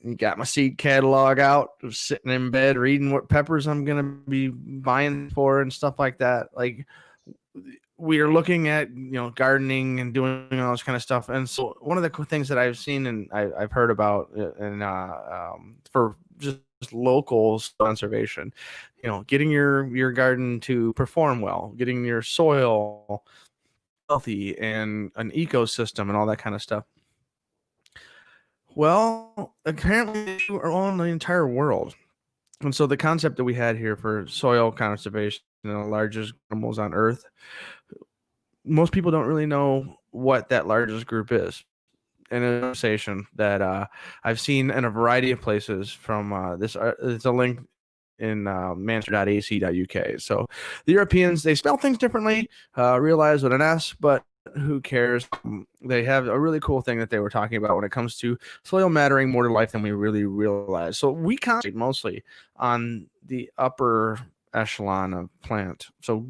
You got my seed catalog out, sitting in bed reading what peppers I'm gonna be buying for and stuff like that. Like, we are looking at gardening and doing all this kind of stuff. And so one of the cool things that I've seen and I've heard about, and for just local conservation, getting your garden to perform well, getting your soil healthy and an ecosystem and all that kind of stuff. Well, apparently we're on the entire world. And so the concept that we had here for soil conservation, the largest animals on Earth, most people don't really know what that largest group is. And a conversation that I've seen in a variety of places from this. It's a link in manchester.ac.uk. So the Europeans, they spell things differently, realize with an S, but who cares? They have a really cool thing that they were talking about when it comes to soil mattering more to life than we really realize. So we concentrate mostly on the upper echelon of plant. So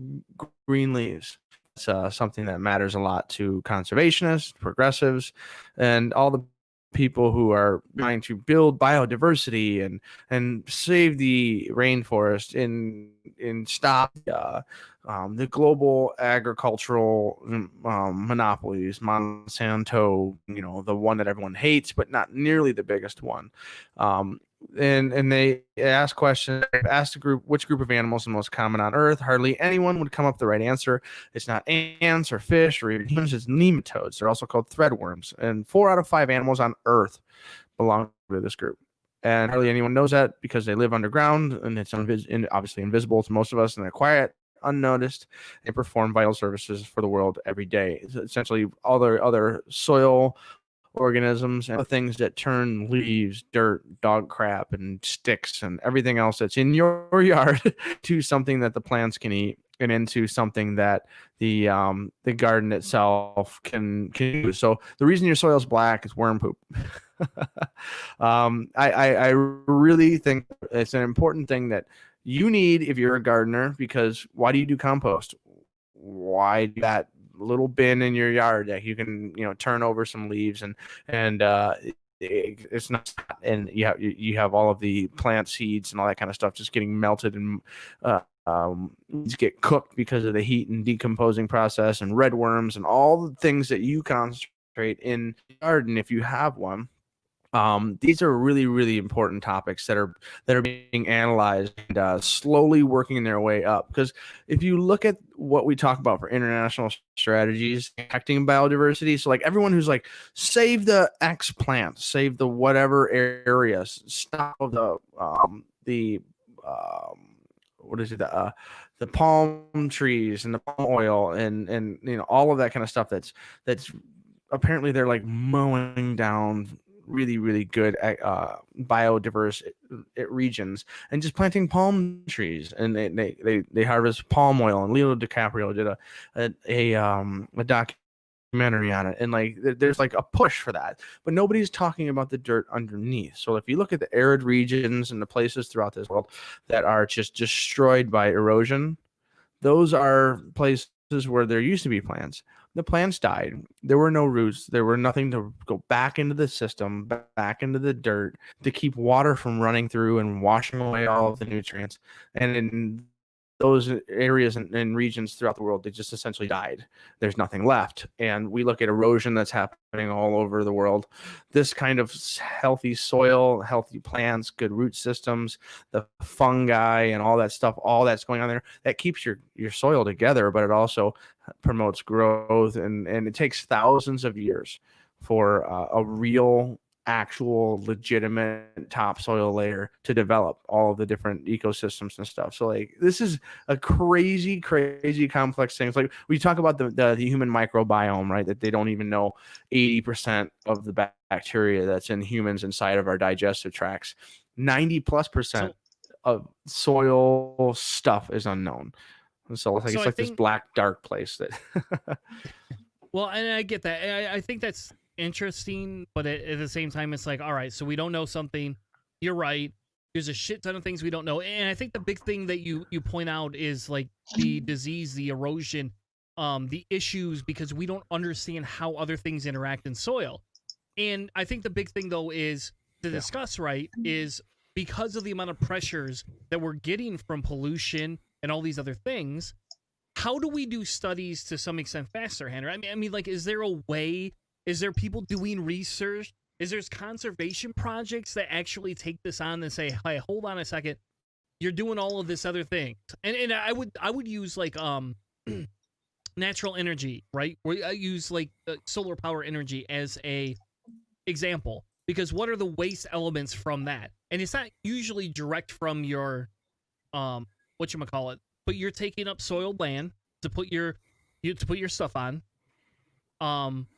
green leaves. It's something that matters a lot to conservationists, progressives, and all the people who are trying to build biodiversity and save the rainforest and stop the global agricultural monopolies, Monsanto, the one that everyone hates, but not nearly the biggest one. And they ask questions. They've asked a group, which group of animals is the most common on Earth? Hardly anyone would come up with the right answer. It's not ants or fish or even humans. It's nematodes. They're also called threadworms. And 4 out of 5 animals on Earth belong to this group. And hardly anyone knows that because they live underground and it's obviously invisible to most of us, and they're quiet unnoticed and perform vital services for the world every day. Essentially, all the other soil organisms and things that turn leaves, dirt, dog crap, and sticks and everything else that's in your yard to something that the plants can eat, and into something that the garden itself can use. So the reason your soil is black is worm poop. I really think it's an important thing that you need if you're a gardener, because why do you do compost? Why do that little bin in your yard that you can, turn over some leaves and it's not, and you have all of the plant seeds and all that kind of stuff just getting melted and get cooked because of the heat and decomposing process, and red worms and all the things that you concentrate in the garden if you have one. These are really, really important topics that are being analyzed and slowly working their way up. Because if you look at what we talk about for international strategies protecting biodiversity, so like everyone who's like, save the X plants, save the whatever areas, stop the what is it, the palm trees and the palm oil and all of that kind of stuff that's apparently they're like mowing down really, really good biodiverse regions and just planting palm trees, and they harvest palm oil. And Leo DiCaprio did a documentary on it, and like there's like a push for that, but nobody's talking about the dirt underneath. So if you look at the arid regions and the places throughout this world that are just destroyed by erosion, those are places where there used to be plants. The plants died. There were no roots. There were nothing to go back into the system, back into the dirt to keep water from running through and washing away all of the nutrients. And in those areas and regions throughout the world, they just essentially died. There's nothing left. And we look at erosion that's happening all over the world. This kind of healthy soil, healthy plants, good root systems, the fungi and all that stuff, all that's going on there, that keeps your soil together, but it also promotes growth. And it takes thousands of years for a real, actual, legitimate topsoil layer to develop all of the different ecosystems and stuff. So like this is a crazy complex thing. It's like we talk about the human microbiome, right? That they don't even know 80% of the bacteria that's in humans inside of our digestive tracts. 90+% of soil stuff is unknown. And so it's like this black dark place that Well, and I get that. I think that's interesting, but at the same time, it's like, all right, so we don't know something. You're right. There's a shit ton of things we don't know. And I think the big thing that you point out is like the disease, the erosion, the issues, because we don't understand how other things interact in soil. And I think the big thing, though, is to discuss, right, is because of the amount of pressures that we're getting from pollution and all these other things, how do we do studies to some extent faster, Hanna? I mean, like, is there a way? Is there people doing research? Is there conservation projects that actually take this on and say, hey, hold on a second, you're doing all of this other thing? And I would use like natural energy, right? Where I use like solar power energy as a example, because what are the waste elements from that? And it's not usually direct from your whatchamacallit, but you're taking up soiled land to put your stuff on.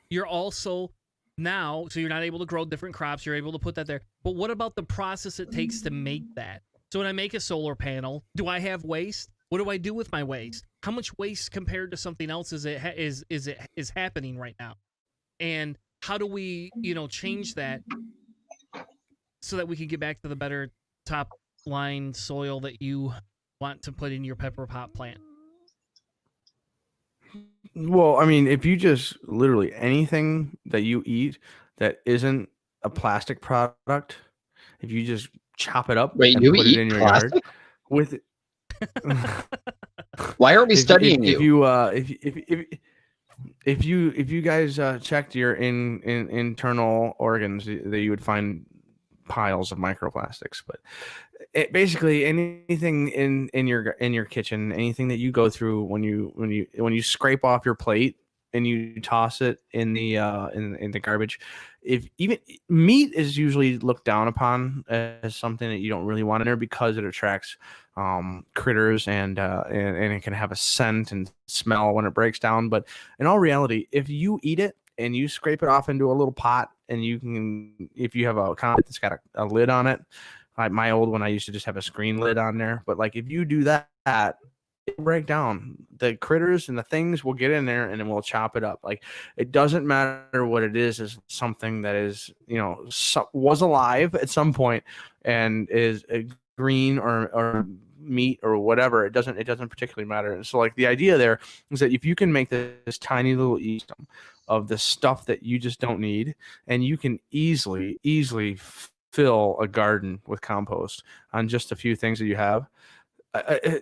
You're also now, so you're not able to grow different crops. You're able to put that there. But what about the process it takes to make that? So when I make a solar panel, do I have waste? What do I do with my waste? How much waste compared to something else is happening right now? And how do we, change that so that we can get back to the better top line soil that you want to put in your pepper pot plant? Well, I mean, if you just literally anything that you eat that isn't a plastic product, if you just chop it up and put it in your yard with it. Why are we studying you? If you guys checked your internal organs, that you would find piles of microplastics. But basically anything in your kitchen, anything that you go through when you scrape off your plate and you toss it in the in the garbage, if even meat is usually looked down upon as something that you don't really want in there because it attracts critters and it can have a scent and smell when it breaks down. But in all reality, if you eat it and you scrape it off into a little pot, and you can, if you have a container that's got a lid on it, like my old one, I used to just have a screen lid on there. But like if you do that, it'll break down. The critters and the things will get in there, and then we'll chop it up. Like it doesn't matter what it is something that is, was alive at some point and is green or meat or whatever. It doesn't particularly matter. And so like the idea there is that if you can make this tiny little ecosystem of the stuff that you just don't need, and you can easily fill a garden with compost on just a few things that you have.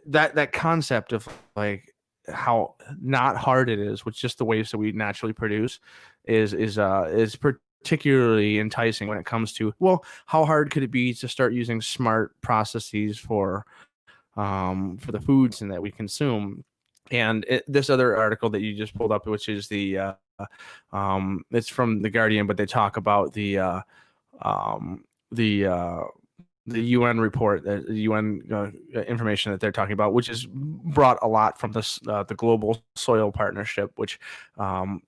That concept of like how not hard it is with just the waste that we naturally produce is particularly enticing when it comes to, well, how hard could it be to start using smart processes for the foods and that we consume. And this other article that you just pulled up, which is it's from The Guardian, but they talk about the UN report, the UN information that they're talking about, which is brought a lot from this the Global Soil Partnership, which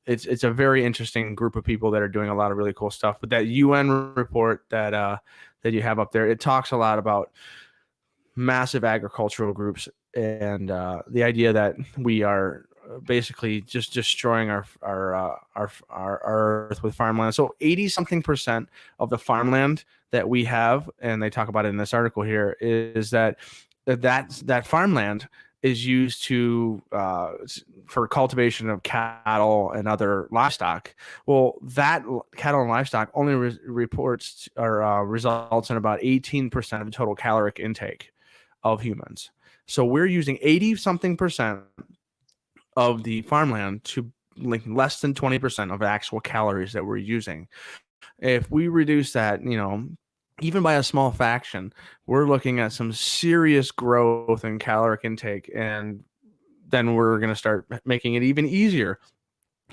it's a very interesting group of people that are doing a lot of really cool stuff. But that UN report that you have up there, it talks a lot about massive agricultural groups and the idea that we are basically just destroying our earth with farmland. So 80-something% of the farmland that we have, and they talk about it in this article here, is that farmland is used to for cultivation of cattle and other livestock. Well, that cattle and livestock only reports or results in about 18% of the total caloric intake of humans. So we're using 80-something% of the farmland to like less than 20% of actual calories that we're using. If we reduce that, even by a small fraction, we're looking at some serious growth in caloric intake, and then we're going to start making it even easier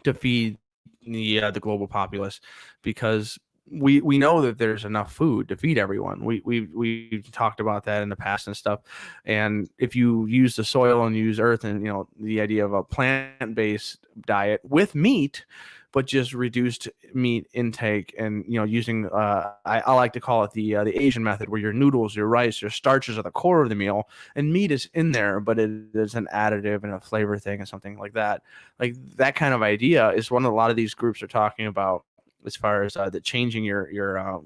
to feed the global populace, because we know that there's enough food to feed everyone. We talked about that in the past and stuff. And if you use the soil and use earth and the idea of a plant-based diet with meat, but just reduced meat intake, and using I like to call it the Asian method, where your noodles, your rice, your starches are the core of the meal, and meat is in there, but it is an additive and a flavor thing and something like that. Like that kind of idea is what a lot of these groups are talking about, as far as the changing your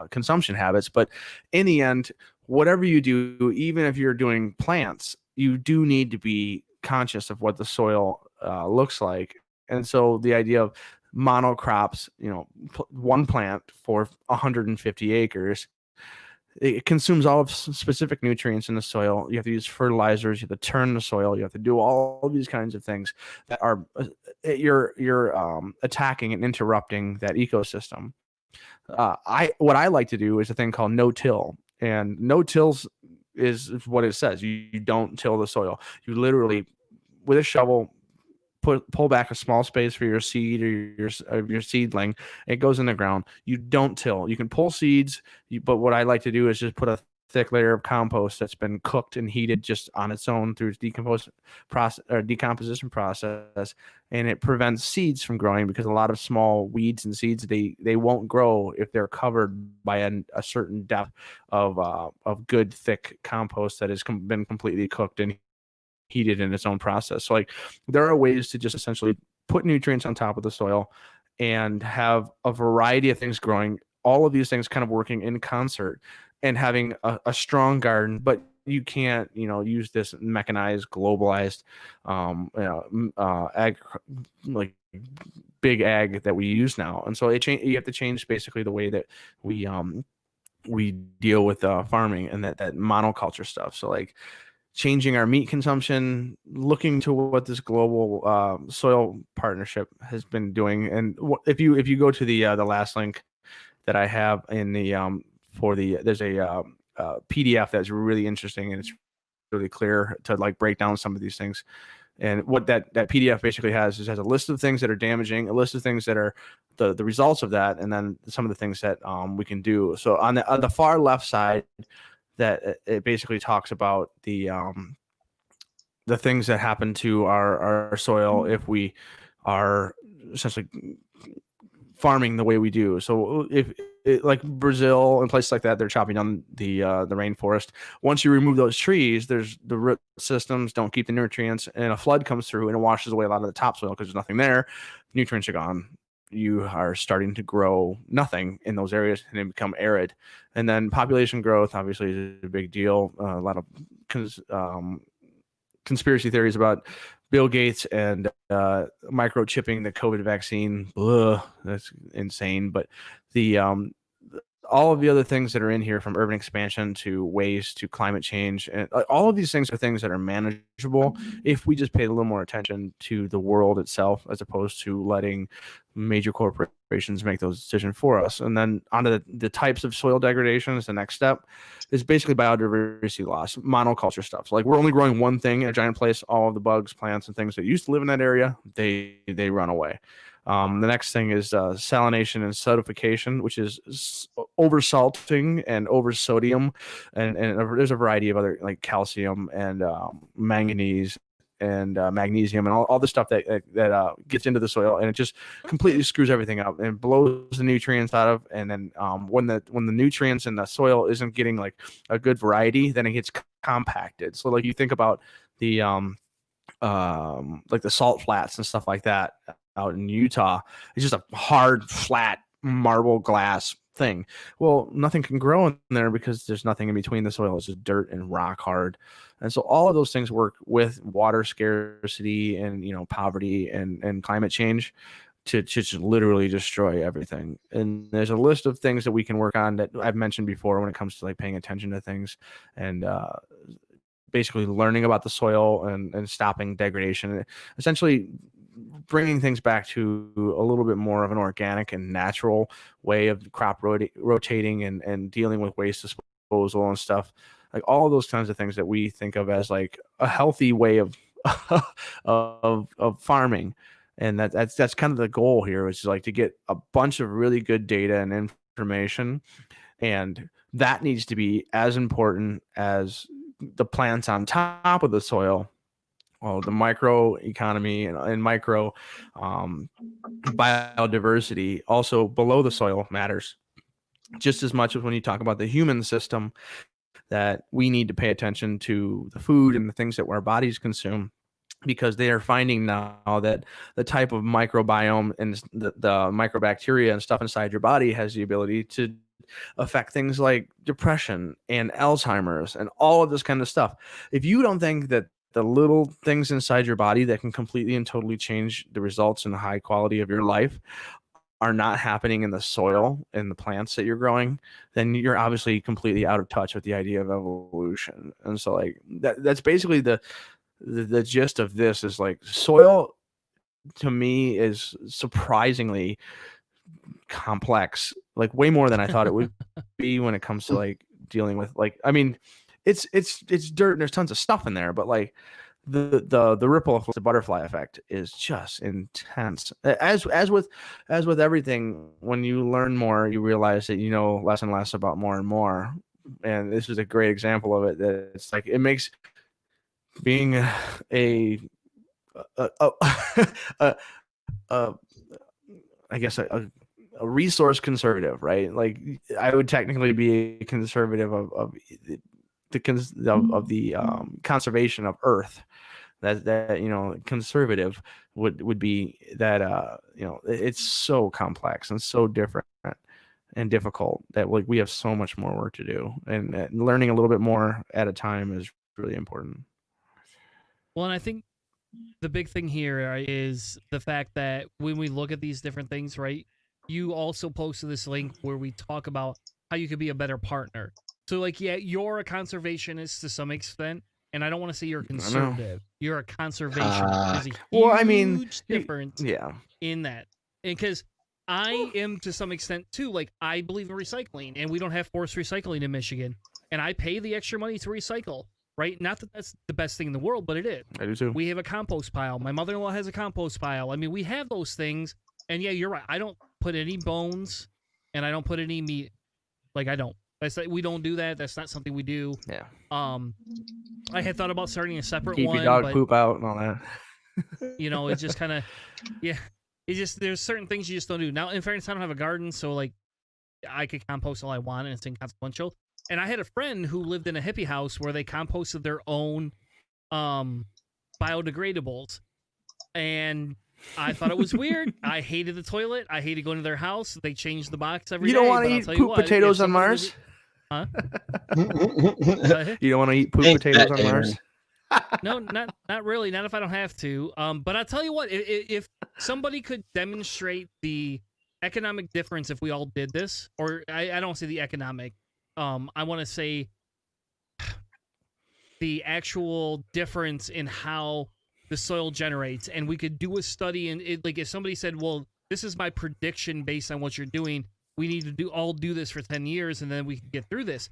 consumption habits. But in the end, whatever you do, even if you're doing plants, you do need to be conscious of what the soil looks like. And so the idea of monocrops, one plant for 150 acres, it consumes all of specific nutrients in the soil. You have to use fertilizers. You have to turn the soil. You have to do all these kinds of things that are you're attacking and interrupting that ecosystem. What I like to do is a thing called no-till, and no-tills is what it says. You don't till the soil. You literally, with a shovel, pull back a small space for your seed or your seedling. It goes in the ground. You don't till. You can pull seeds, but what I like to do is just put a thick layer of compost that's been cooked and heated just on its own through its decomposition process, and it prevents seeds from growing, because a lot of small weeds and seeds, they won't grow if they're covered by a certain depth of good thick compost that has been completely cooked and heated in its own process. So like there are ways to just essentially put nutrients on top of the soil and have a variety of things growing, all of these things kind of working in concert and having a strong garden. But you can't use this mechanized, globalized like big ag that we use now. And so you have to change basically the way that we deal with farming and that monoculture stuff. So like changing our meat consumption, looking to what this global soil partnership has been doing. And if you go to the last link that I have in the there's a PDF that's really interesting, and it's really clear to like break down some of these things. And what that PDF basically has a list of things that are damaging, a list of things that are the results of that, and then some of the things that we can do. So on the far left side, that it basically talks about the things that happen to our soil if we are essentially farming the way we do. So if like Brazil and places like that, they're chopping down the rainforest. Once you remove those trees, there's the root systems don't keep the nutrients, and a flood comes through and it washes away a lot of the topsoil because there's nothing there. Nutrients are gone. You are starting to grow nothing in those areas and they become arid. And then population growth obviously is a big deal. A lot of conspiracy theories about Bill Gates and microchipping the COVID vaccine. Ugh, that's insane. But the all of the other things that are in here, from urban expansion to waste to climate change, and all of these things are things that are manageable if we just paid a little more attention to the world itself, as opposed to letting major corporations make those decisions for us. And then onto the types of soil degradation is the next step. Is basically biodiversity loss, monoculture stuff. So like we're only growing one thing in a giant place. All of the bugs, plants, and things that used to live in that area, they run away. The next thing is salination and sodification, which is oversalting and oversodium, and there's a variety of other, like calcium and manganese and magnesium and all the stuff that gets into the soil, and it just completely screws everything up and blows the nutrients out of. And then when the nutrients in the soil isn't getting like a good variety, then it gets compacted. So like you think about the like the salt flats and stuff like that out in Utah, it's just a hard, flat marble glass thing. Well, nothing can grow in there because there's nothing in between the soil. It's just dirt and rock hard. And so all of those things work with water scarcity and, poverty and climate change to just literally destroy everything. And there's a list of things that we can work on that I've mentioned before when it comes to like paying attention to things and basically learning about the soil and stopping degradation, essentially bringing things back to a little bit more of an organic and natural way of crop rotating and dealing with waste disposal and stuff, like all of those kinds of things that we think of as like a healthy way of of farming. And that's kind of the goal here, is like to get a bunch of really good data and information, and that needs to be as important as the plants on top of the soil. Well, the microeconomy and micro biodiversity also below the soil matters just as much as when you talk about the human system, that we need to pay attention to the food and the things that our bodies consume, because they are finding now that the type of microbiome and the microbacteria and stuff inside your body has the ability to affect things like depression and Alzheimer's and all of this kind of stuff. If you don't think that the little things inside your body that can completely and totally change the results and the high quality of your life are not happening in the soil and the plants that you're growing, then you're obviously completely out of touch with the idea of evolution. And so like that's basically the gist of this, is like soil to me is surprisingly complex, like way more than I thought it would be when it comes to like dealing with, like, I mean, it's dirt and there's tons of stuff in there, but like the ripple effect, the butterfly effect is just intense. As with everything, when you learn more, you realize that you know less and less about more and more. And this is a great example of it. That it's like it makes being I guess a resource conservative, right? Like I would technically be a conservative of the conservation of Earth. That conservative would be that it's so complex and so different and difficult that like we have so much more work to do, and learning a little bit more at a time is really important. Well, and I think the big thing here is the fact that when we look at these different things, right, you also posted this link where we talk about how you could be a better partner. So, like, yeah, you're a conservationist to some extent, and I don't want to say you're a conservative. You're a conservationist. There's a huge difference in that. Because I am to some extent, too. Like, I believe in recycling, and we don't have forced recycling in Michigan. And I pay the extra money to recycle. right? Not that that's the best thing in the world, but it is. I do too. We have a compost pile. My mother-in-law has a compost pile. I mean, we have those things. And yeah, you're right. I don't put any bones and I don't put any meat. Like, I don't. We don't do that. That's not something we do. Yeah. I had thought about starting a separate Keep one. your dog but, poop out and all that. you know, it's just kind of, yeah. It's just, there's certain things you just don't do. Now, in fairness, I don't have a garden, so, like, I could compost all I want and it's inconsequential. And I had a friend who lived in a hippie house where they composted their own biodegradables. And I thought it was weird. I hated the toilet. I hated going to their house. They changed the box every day. You don't want to eat poop potatoes on Mars? Huh? You don't want to eat poop potatoes on Mars? No, not really. Not if I don't have to. But I'll tell you what, if somebody could demonstrate the economic difference if we all did this, or I don't say the economic, I want to say the actual difference in how the soil generates, and we could do a study, and like if somebody said, well, this is my prediction based on what you're doing, we need to do this for 10 years and then we can get through this.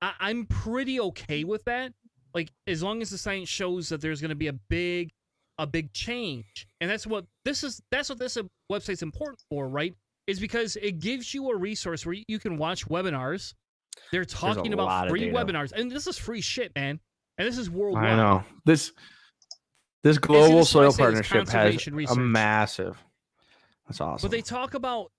I'm pretty okay with that. Like, as long as the science shows that there's going to be a big change. And that's what this website's important for, right? Is because it gives you a resource where you can watch webinars. They're talking about free webinars, and this is free shit, man. And this is worldwide. I know. This global soil partnership has a massive. That's awesome. But they talk about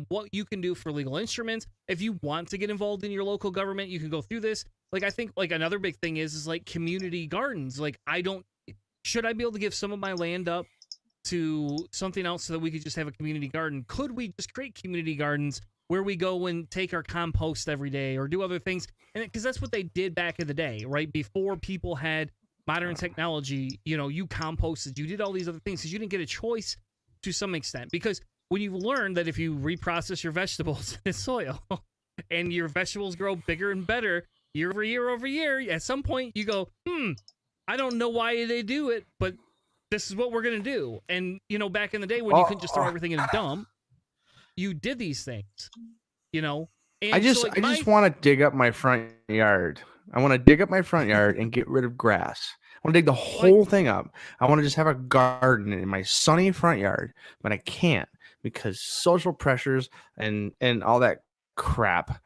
what you can do for legal instruments. If you want to get involved in your local government, you can go through this. Like, I think like another big thing is like community gardens. Like, should I be able to give some of my land up to something else so that we could just have a community garden? Could we just create community gardens where we go and take our compost every day or do other things? And because that's what they did back in the day, right? Before people had modern technology, you know, you composted, you did all these other things because you didn't get a choice to some extent. Because when you learn that if you reprocess your vegetables in soil and your vegetables grow bigger and better year over year, at some point you go, I don't know why they do it, but this is what we're going to do. And, you know, back in the day when you couldn't just throw everything in a dump, you did these things, you know? And I just want to dig up my front yard. I want to dig up my front yard and get rid of grass. I want to dig the whole thing up. I want to just have a garden in my sunny front yard, but I can't because social pressures and all that crap.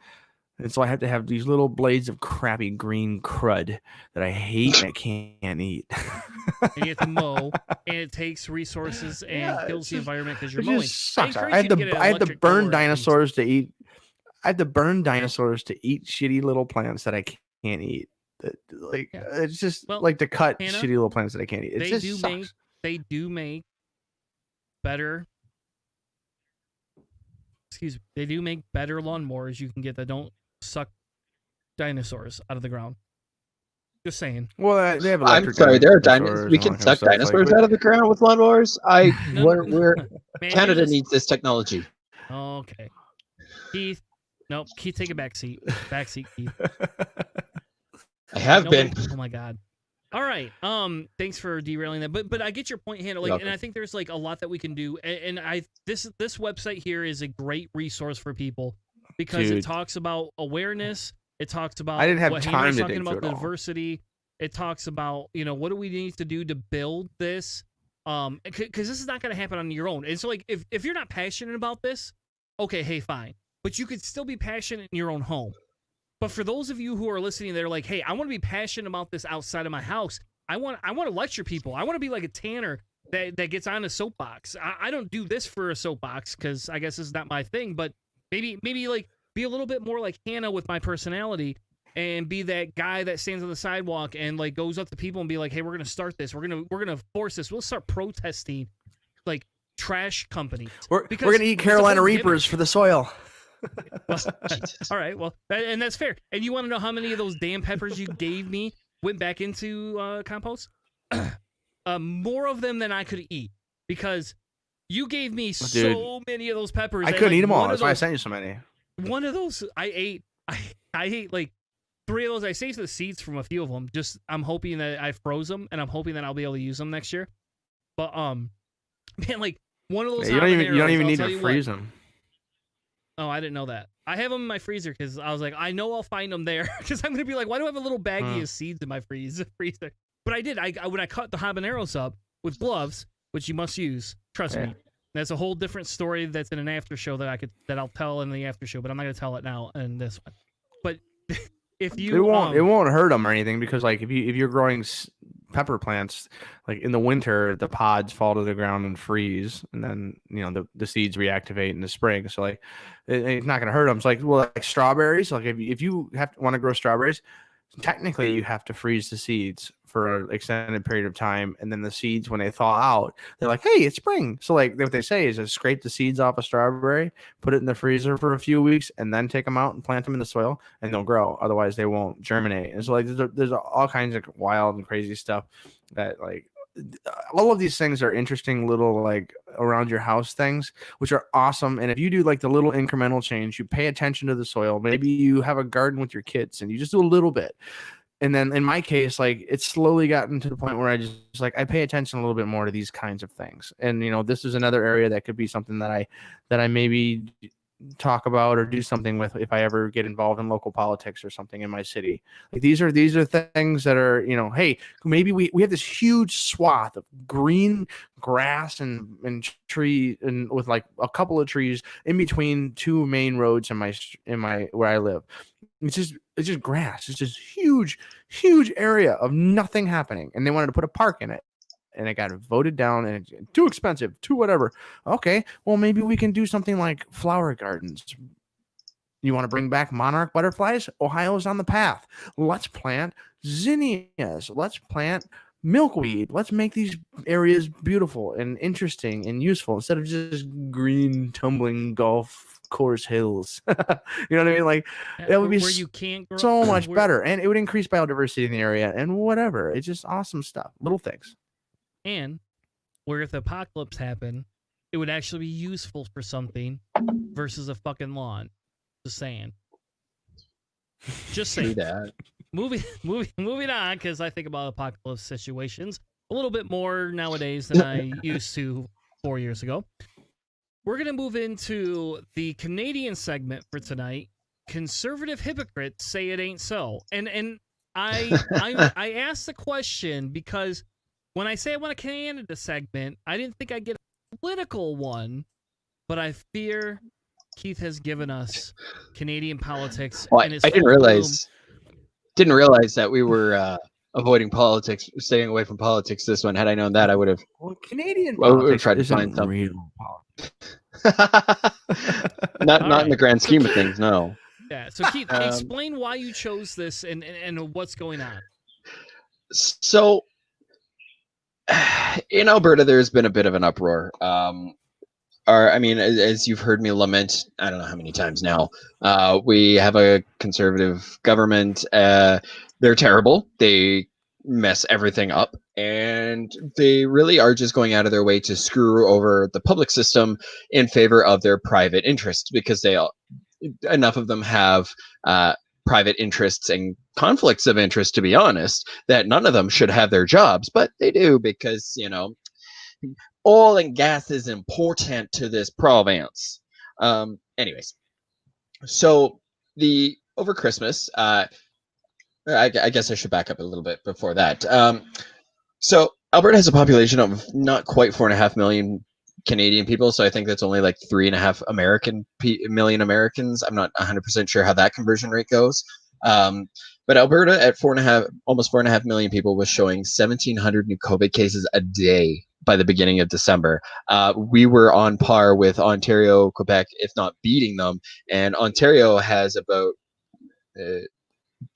And so I have to have these little blades of crappy green crud that I hate and I can't eat. And you have to mow, and it takes resources and kills the environment because you're mowing. Sucks. I have to burn dinosaurs to eat. I have to burn dinosaurs to eat shitty little plants that I can't eat. It's just like to cut Hanna, shitty little plants that I can't eat. They do make better. Excuse me. They do make better lawnmowers you can get that don't suck dinosaurs out of the ground. Just saying. Well, they have I'm sorry, there are dinosaurs. We can suck dinosaurs out of the ground with lawnmowers. Canada needs this technology. Okay, Keith. Nope, Keith, take a back seat. Back seat, Keith. I have been. Oh my god. All right. Thanks for derailing that. But I get your point, Hannah. Like, and I think there's like a lot that we can do. And this website here is a great resource for people because it talks about awareness. It talks about I didn't have time to talking dig about through the diversity. It talks about, you know, what do we need to do to build this? Because this is not going to happen on your own. And so, like, if you're not passionate about this, okay, hey, fine. But you could still be passionate in your own home. But for those of you who are listening, they're like, hey, I want to be passionate about this outside of my house. I want to lecture people. I want to be like a tanner that gets on a soapbox. I don't do this for a soapbox because I guess this is not my thing. But maybe like be a little bit more like Hanna with my personality and be that guy that stands on the sidewalk and like goes up to people and be like, hey, we're gonna start this. We're gonna force this. We'll start protesting like trash companies. We're gonna eat Carolina Reapers for the soil. Well, all right, well, and that's fair. And you want to know how many of those damn peppers you gave me went back into compost? More of them than I could eat because you gave me so many of those peppers. I couldn't eat them all. That's why I sent you so many. One of those I ate. I ate like 3 of those. I saved the seeds from a few of them. Just I'm hoping that I froze them, and I'm hoping that I'll be able to use them next year. But man, like one of those. You don't even need to freeze them. Oh, I didn't know that. I have them in my freezer because I was like, I know I'll find them there because I'm gonna be like, why do I have a little baggie of seeds in my freezer? But I did. I when I cut the habaneros up with gloves, which you must use. Trust me. That's a whole different story. That's in an after show that I'll tell in the after show, but I'm not gonna tell it now in this one. But if you it won't hurt them or anything, because like if you're growing pepper plants, like in the winter the pods fall to the ground and freeze, and then the seeds reactivate in the spring, so like it's not going to hurt them. It's like, well, like strawberries, like if you want to grow strawberries, technically you have to freeze the seeds for an extended period of time, and then the seeds, when they thaw out, they're like, hey, it's spring. So like what they say is just scrape the seeds off a strawberry, put it in the freezer for a few weeks, and then take them out and plant them in the soil, and they'll grow. Otherwise they won't germinate. And so like there's all kinds of wild and crazy stuff that, like, all of these things are interesting little like around your house things, which are awesome. And if you do like the little incremental change, you pay attention to the soil, maybe you have a garden with your kids and you just do a little bit. And then in my case, like, it's slowly gotten to the point where I just like, I pay attention a little bit more to these kinds of things. And, this is another area that could be something that I maybe talk about or do something with if I ever get involved in local politics or something in my city. Like these are things that are, hey, maybe we have this huge swath of green grass and tree, and with like a couple of trees in between two main roads in my where I live. It's just grass. It's just huge area of nothing happening. And they wanted to put a park in it. And it got voted down, and it's too expensive, too whatever. Okay, well, maybe we can do something like flower gardens. You want to bring back monarch butterflies? Ohio's on the path. Let's plant zinnias. Let's plant milkweed. Let's make these areas beautiful and interesting and useful instead of just green, tumbling golf course hills. You know what I mean? Like, that would be where you can't grow, so much better, and it would increase biodiversity in the area and whatever. It's just awesome stuff. Little things. And where if the apocalypse happened, it would actually be useful for something versus a fucking lawn. Just saying. Just saying. Moving on, because I think about apocalypse situations a little bit more nowadays than I used to 4 years ago. We're going to move into the Canadian segment for tonight. Conservative hypocrites say it ain't so. And I asked the question because when I say I want a Canada segment, I didn't think I'd get a political one, but I fear Keith has given us Canadian politics. Well, I didn't realize that we were avoiding politics, staying away from politics this one. Had I known that, I would have. Well, Canadian politics tried to find some real politics. not in the grand scheme of things, no. Yeah. So Keith, explain why you chose this and what's going on. So, in Alberta, there's been a bit of an uproar. As you've heard me lament, I don't know how many times now, we have a conservative government. They're terrible. They mess everything up, and they really are just going out of their way to screw over the public system in favor of their private interests, because enough of them have private interests and conflicts of interest, to be honest, that none of them should have their jobs, but they do, because oil and gas is important to this province. Anyways, so over Christmas, I guess I should back up a little bit before that. So Alberta has a population of not quite 4.5 million Canadian people, so I think that's only like 3.5 million Americans. I'm not 100% sure how that conversion rate goes. But Alberta at almost 4.5 million people was showing 1,700 new COVID cases a day by the beginning of December. We were on par with Ontario, Quebec, if not beating them. And Ontario has about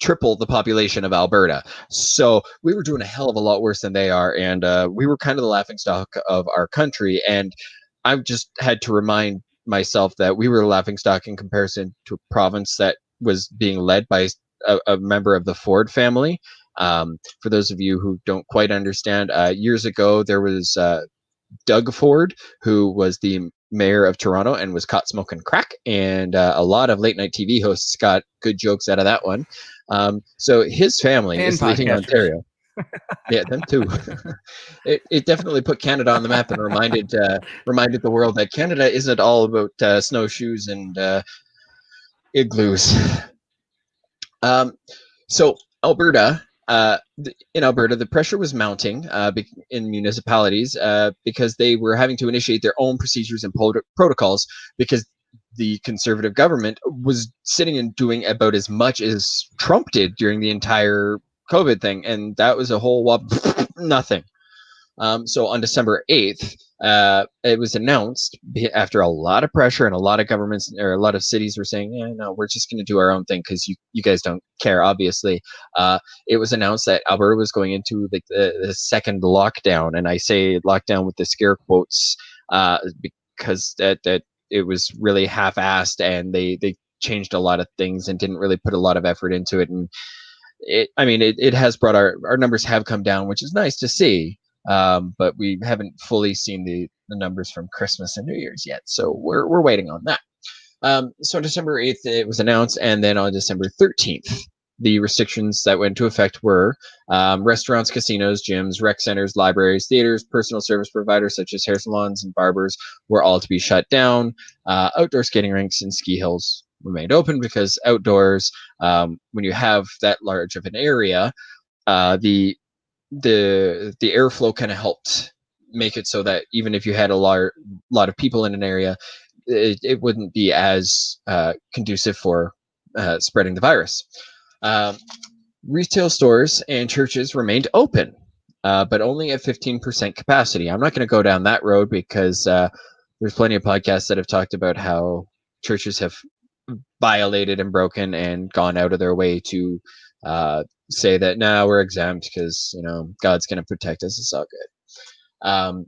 triple the population of Alberta. So we were doing a hell of a lot worse than they are. And we were kind of the laughingstock of our country. And I've just had to remind myself that we were the laughingstock in comparison to a province that was being led by a member of the Ford family. For those of you who don't quite understand, years ago there was Doug Ford, who was the mayor of Toronto and was caught smoking crack, and a lot of late night TV hosts got good jokes out of that one. So his family is leading Ontario. Yeah, them too. It definitely put Canada on the map and reminded the world that Canada isn't all about snowshoes and igloos. So Alberta, in Alberta, the pressure was mounting in municipalities because they were having to initiate their own procedures and protocols because the Conservative government was sitting and doing about as much as Trump did during the entire COVID thing, and that was a whole nothing. So on December 8th, it was announced after a lot of pressure and a lot of governments or a lot of cities were saying, yeah, no, we're just going to do our own thing because you guys don't care, obviously. It was announced that Alberta was going into like the second lockdown, and I say lockdown with the scare quotes because that it was really half-assed and they changed a lot of things and didn't really put a lot of effort into it. And it has brought our numbers have come down, which is nice to see. But we haven't fully seen the numbers from Christmas and New Year's yet, so we're waiting on that. So on December 8th, it was announced, and then on December 13th, the restrictions that went into effect were restaurants, casinos, gyms, rec centers, libraries, theaters, personal service providers such as hair salons and barbers were all to be shut down. Outdoor skating rinks and ski hills remained open because outdoors, when you have that large of an area, the airflow kind of helped make it so that even if you had a lot of people in an area, it wouldn't be as conducive for spreading the virus. Retail stores and churches remained open, but only at 15% capacity. I'm not going to go down that road because there's plenty of podcasts that have talked about how churches have violated and broken and gone out of their way to say that now we're exempt because God's going to protect us. It's all good.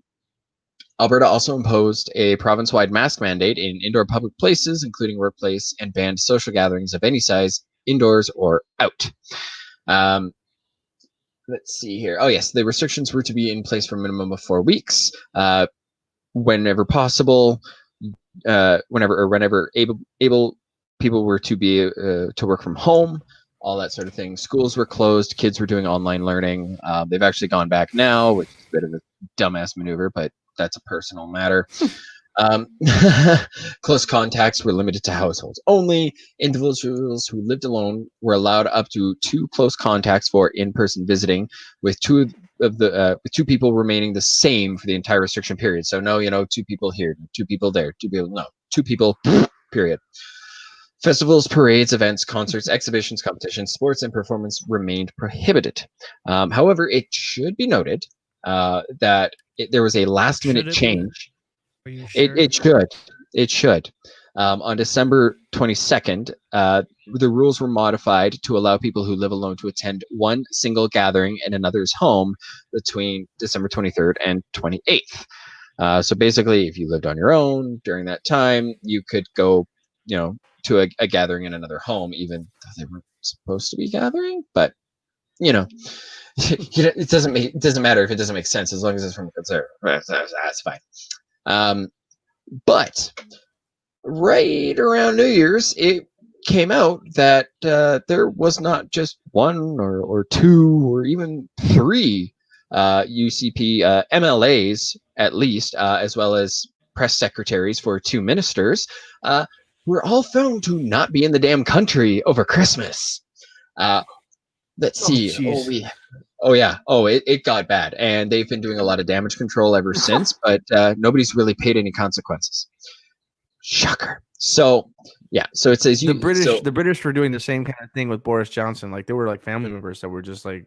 Alberta also imposed a province-wide mask mandate in indoor public places, including workplace, and banned social gatherings of any size, indoors or out. Let's see here. Oh yes, the restrictions were to be in place for a minimum of 4 weeks. Whenever possible, whenever able, people were to be to work from home. All that sort of thing. Schools were closed. Kids were doing online learning. They've actually gone back now, which is a bit of a dumbass maneuver, but that's a personal matter. Close contacts were limited to households only. Individuals who lived alone were allowed up to 2 close contacts for in-person visiting, with two people remaining the same for the entire restriction period. So no, 2 people here, 2 people there, 2 people, no, 2 people, period. Festivals, parades, events, concerts, exhibitions, competitions, sports, and performance remained prohibited. However, it should be noted that there was a last-minute change. Are you sure? It should. On December 22nd, the rules were modified to allow people who live alone to attend one single gathering in another's home between December 23rd and 28th. So basically, if you lived on your own during that time, you could go, to a gathering in another home, even though they weren't supposed to be gathering. But it doesn't matter if it doesn't make sense as long as it's from a conservative. That's fine. But right around New Year's, it came out that there was not just 1 or 2 or even 3 UCP MLAs, at least, as well as press secretaries for 2 ministers, were all found to not be in the damn country over Christmas. Let's see. It got bad, and they've been doing a lot of damage control ever since, but nobody's really paid any consequences. Shocker. So it says the British were doing the same kind of thing with Boris Johnson. Like, there were like family members that were just you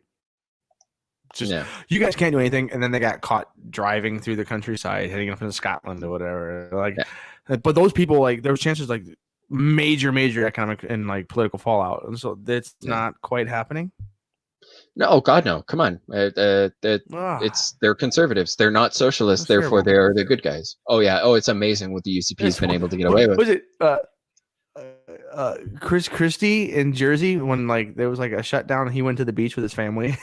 guys can't do anything, and then they got caught driving through the countryside, heading up into Scotland or whatever. But those people, there was chances major economic and political fallout, and so that's not quite happening. No, God, no! Come on, they're conservatives. They're not socialists. That's therefore, terrible. they are the good guys. Oh yeah. Oh, it's amazing what the UCP has been able to get away with. Was it Chris Christie in Jersey when there was a shutdown and he went to the beach with his family?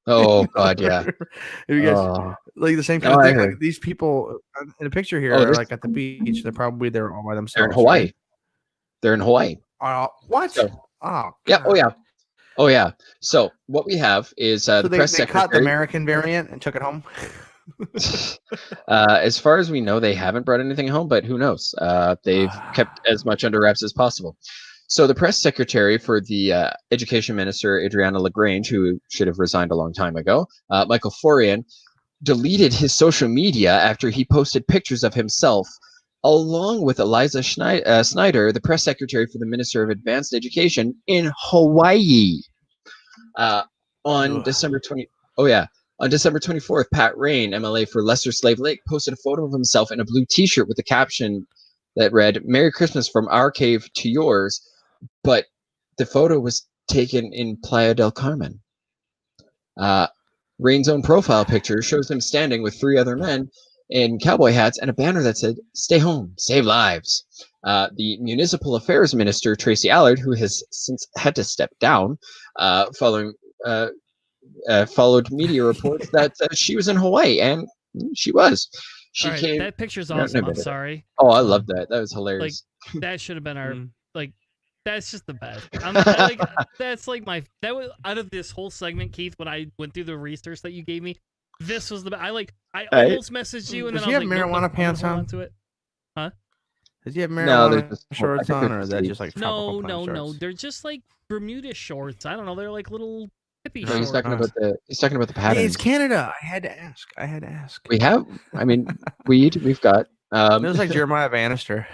Oh God, yeah. You guys the same kind of thing. These people in the picture here are at the beach. They're probably there all by themselves. They're in Hawaii. Right? They're in Hawaii. What? So, God. Yeah. Oh yeah. So what we have is the press they secretary. caught the American variant and took it home. As far as we know, they haven't brought anything home, but who knows? They've kept as much under wraps as possible. So the press secretary for the education minister, Adriana Lagrange, who should have resigned a long time ago, Michael Florian, deleted his social media after he posted pictures of himself along with Eliza Snyder, the press secretary for the Minister of Advanced Education in Hawaii. On December 24th, Pat Rain, MLA for Lesser Slave Lake, posted a photo of himself in a blue t-shirt with a caption that read, "Merry Christmas from our cave to yours," but the photo was taken in Playa del Carmen. Rain's own profile picture shows him standing with 3 other men in cowboy hats and a banner that said, "Stay home, save lives." The Municipal Affairs Minister, Tracy Allard, who has since had to step down followed media reports that she was in Hawaii, and she was. She came. That picture's awesome. I'm sorry. Oh, I love that. That was hilarious. Like, that should have been our that's just the best. That's like that was out of this whole segment, Keith. When I went through the research that you gave me, this was the best. I almost messaged you, and Does then he I have was like, marijuana pants on? To it. Huh? Does he have marijuana shorts on, or is that Steve. just like No. shorts? They're just like Bermuda shorts. I don't know. They're like little hippie No, shorts. he's talking about the pattern. Hey, it's Canada. I had to ask. We have. I mean, weed. We've got. It was like Jeremiah Bannister.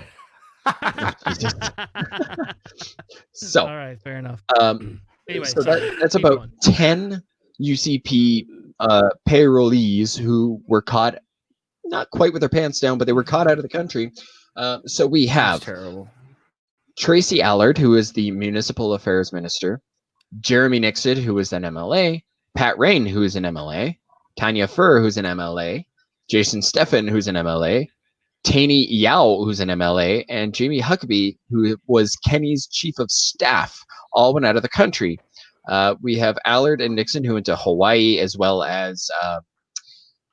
So. All right, fair enough. Anyway, so that's about 10 UCP parolees who were caught, not quite with their pants down, but they were caught out of the country. So we have terrible. Tracy Allard, who is the Municipal Affairs Minister, Jeremy Nixon, who is an MLA, Pat Rain, who is an MLA, Tanya Furr, who's an MLA, Jason Steffen, who's an MLA, Taney Yao, who's an MLA, and Jamie Huckabee, who was Kenny's chief of staff, all went out of the country. We have Allard and Nixon, who went to Hawaii, as well as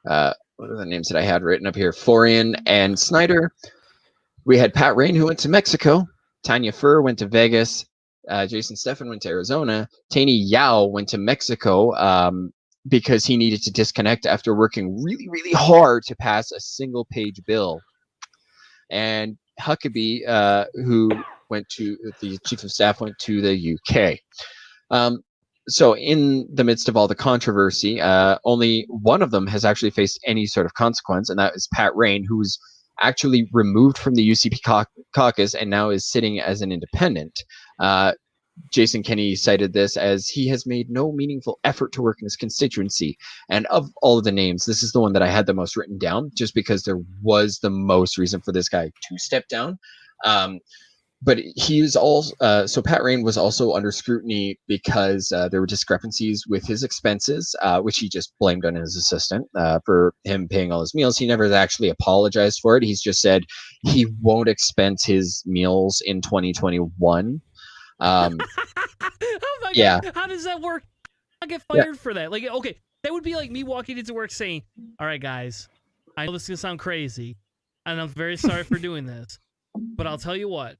what are the names that I had written up here? Florian and Snyder. We had Pat Rain, who went to Mexico. Tanya Furr went to Vegas. Jason Steffen went to Arizona. Taney Yao went to Mexico because he needed to disconnect after working really, really hard to pass a single-page bill. And Huckabee, who went to the chief of staff, went to the UK. So in the midst of all the controversy, only one of them has actually faced any sort of consequence, and that is Pat Rain, who was actually removed from the UCP caucus and now is sitting as an independent. Jason Kenney cited this as he has made no meaningful effort to work in his constituency. And of all of the names, this is the one that I had the most written down, just because there was the most reason for this guy to step down. But he's also so Pat Rain was also under scrutiny because there were discrepancies with his expenses, which he just blamed on his assistant for him paying all his meals. He never actually apologized for it. He's just said he won't expense his meals in 2021. Oh my yeah. God. How does that work? I get fired for that. Like, okay, that would be like me walking into work saying, "All right, guys, I know this is gonna sound crazy, and I'm very sorry for doing this, but I'll tell you what.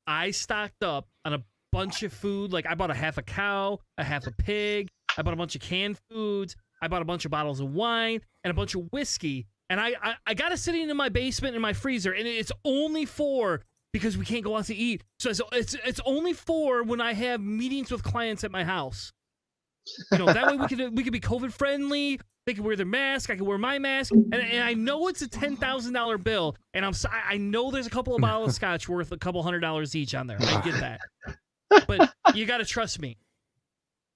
I stocked up on a bunch of food. Like, I bought a half a cow, a half a pig. I bought a bunch of canned foods. I bought a bunch of bottles of wine and a bunch of whiskey. And I got it sitting in my basement in my freezer, and it's only for because we can't go out to eat. So it's only for when I have meetings with clients at my house. You know, that way we could be COVID friendly. They can wear their mask. I can wear my mask, and I know it's a $10,000 bill, and I know there's a couple of bottles of scotch worth a couple $100 each on there. I get that, but you got to trust me.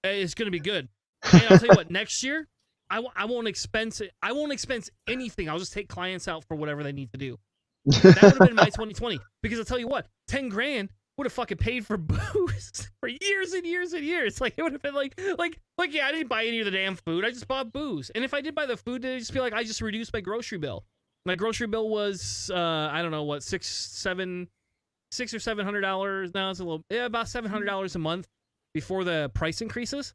It's gonna be good. And I'll tell you what, next year I won't expense it. I won't expense anything. I'll just take clients out for whatever they need to do. That would have been my 2020. Because I'll tell you what, $10,000 would have fucking paid for booze for years and years and years. Like, it would have been like, yeah, I didn't buy any of the damn food. I just bought booze. And if I did buy the food, it'd just be like, I just reduced my grocery bill. My grocery bill was, I don't know what, $600 or $700. Now it's about $700 a month before the price increases.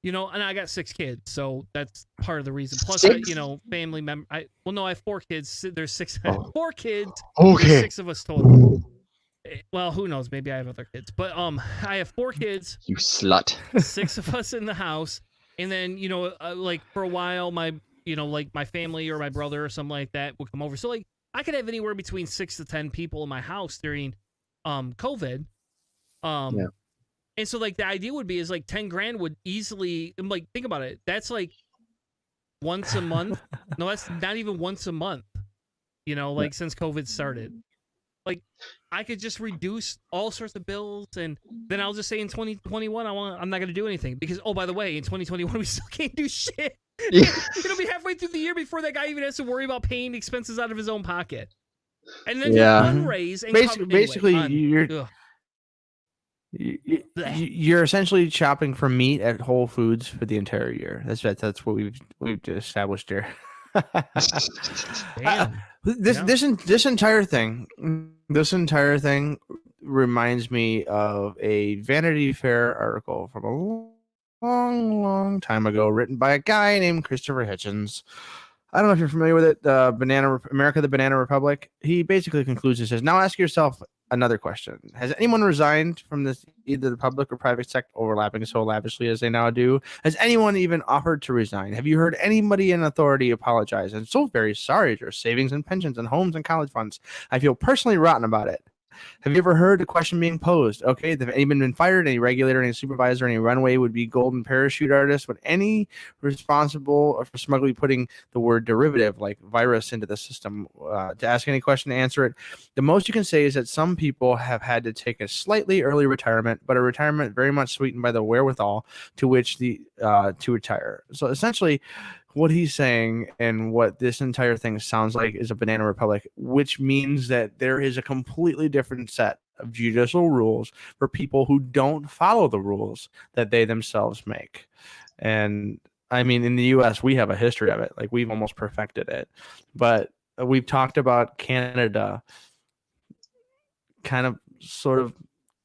You know, and I got 6 kids, so that's part of the reason. Plus, family member. I have 4 kids. There's 6, 4 kids. Okay. There's 6 of us total. Well, who knows? Maybe I have other kids, but I have 4 kids. You slut. 6 of us in the house, and then like for a while, my family or my brother or something like that would come over. So like I could have anywhere between 6 to 10 people in my house during COVID. Yeah. And so like the idea would be is like 10 grand would easily, like, think about it. That's like once a month. No, that's not even once a month, like since COVID started. Like I could just reduce all sorts of bills, and then I'll just say in 2021, I'm not going to do anything because, oh, by the way, in 2021, we still can't do shit. Yeah. It'll be halfway through the year before that guy even has to worry about paying expenses out of his own pocket. And then Yeah. fundraise and basically anyway, you're essentially shopping for meat at Whole Foods for the entire year. That's what we've established here. Damn. This entire thing reminds me of a Vanity Fair article from a long time ago, written by a guy named Christopher Hitchens. I don't know if you're familiar with it. America, the Banana Republic. He basically concludes and says, now ask yourself another question. Has anyone resigned from this, either the public or private sector, overlapping so lavishly as they now do? Has anyone even offered to resign? Have you heard anybody in authority apologize? I'm so very sorry to your savings and pensions and homes and college funds. I feel personally rotten about it. Have you ever heard the question being posed? Okay, have anyone been fired? Any regulator, any supervisor, any runway would be golden parachute artist? Would any responsible for smugly putting the word derivative like virus into the system to ask any question to answer it? The most you can say is that some people have had to take a slightly early retirement, but a retirement very much sweetened by the wherewithal to which to retire. So essentially, what he's saying and what this entire thing sounds like is a banana republic, which means that there is a completely different set of judicial rules for people who don't follow the rules that they themselves make. And I mean, in the US, we have a history of it. Like, we've almost perfected it. But we've talked about Canada kind of sort of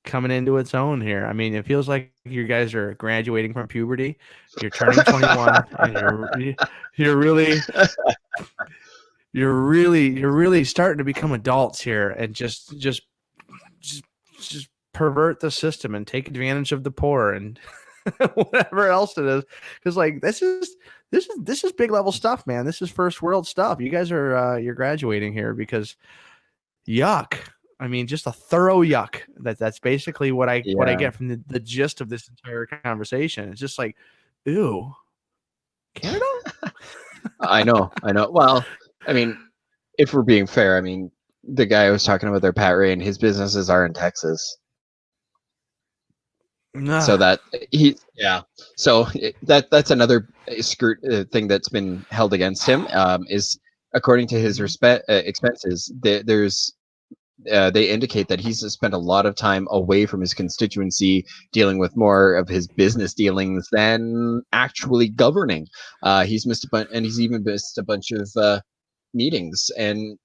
coming into its own here. I mean, it feels like you guys are graduating from puberty. You're turning 21 and you're really starting to become adults here and just pervert the system and take advantage of the poor and whatever else it is. Because like this is big level stuff, man. This is first world stuff. You guys are you're graduating here because yuck. I mean, just a thorough yuck. That's basically what I get from the gist of this entire conversation. It's just like, ew, Canada? I know. Well, I mean, if we're being fair, I mean, the guy I was talking about there, Pat Ray, and his businesses are in Texas. So that so that's another thing that's been held against him. Is according to his expenses, they indicate that he's spent a lot of time away from his constituency dealing with more of his business dealings than actually governing. He's missed he's even missed a bunch of meetings and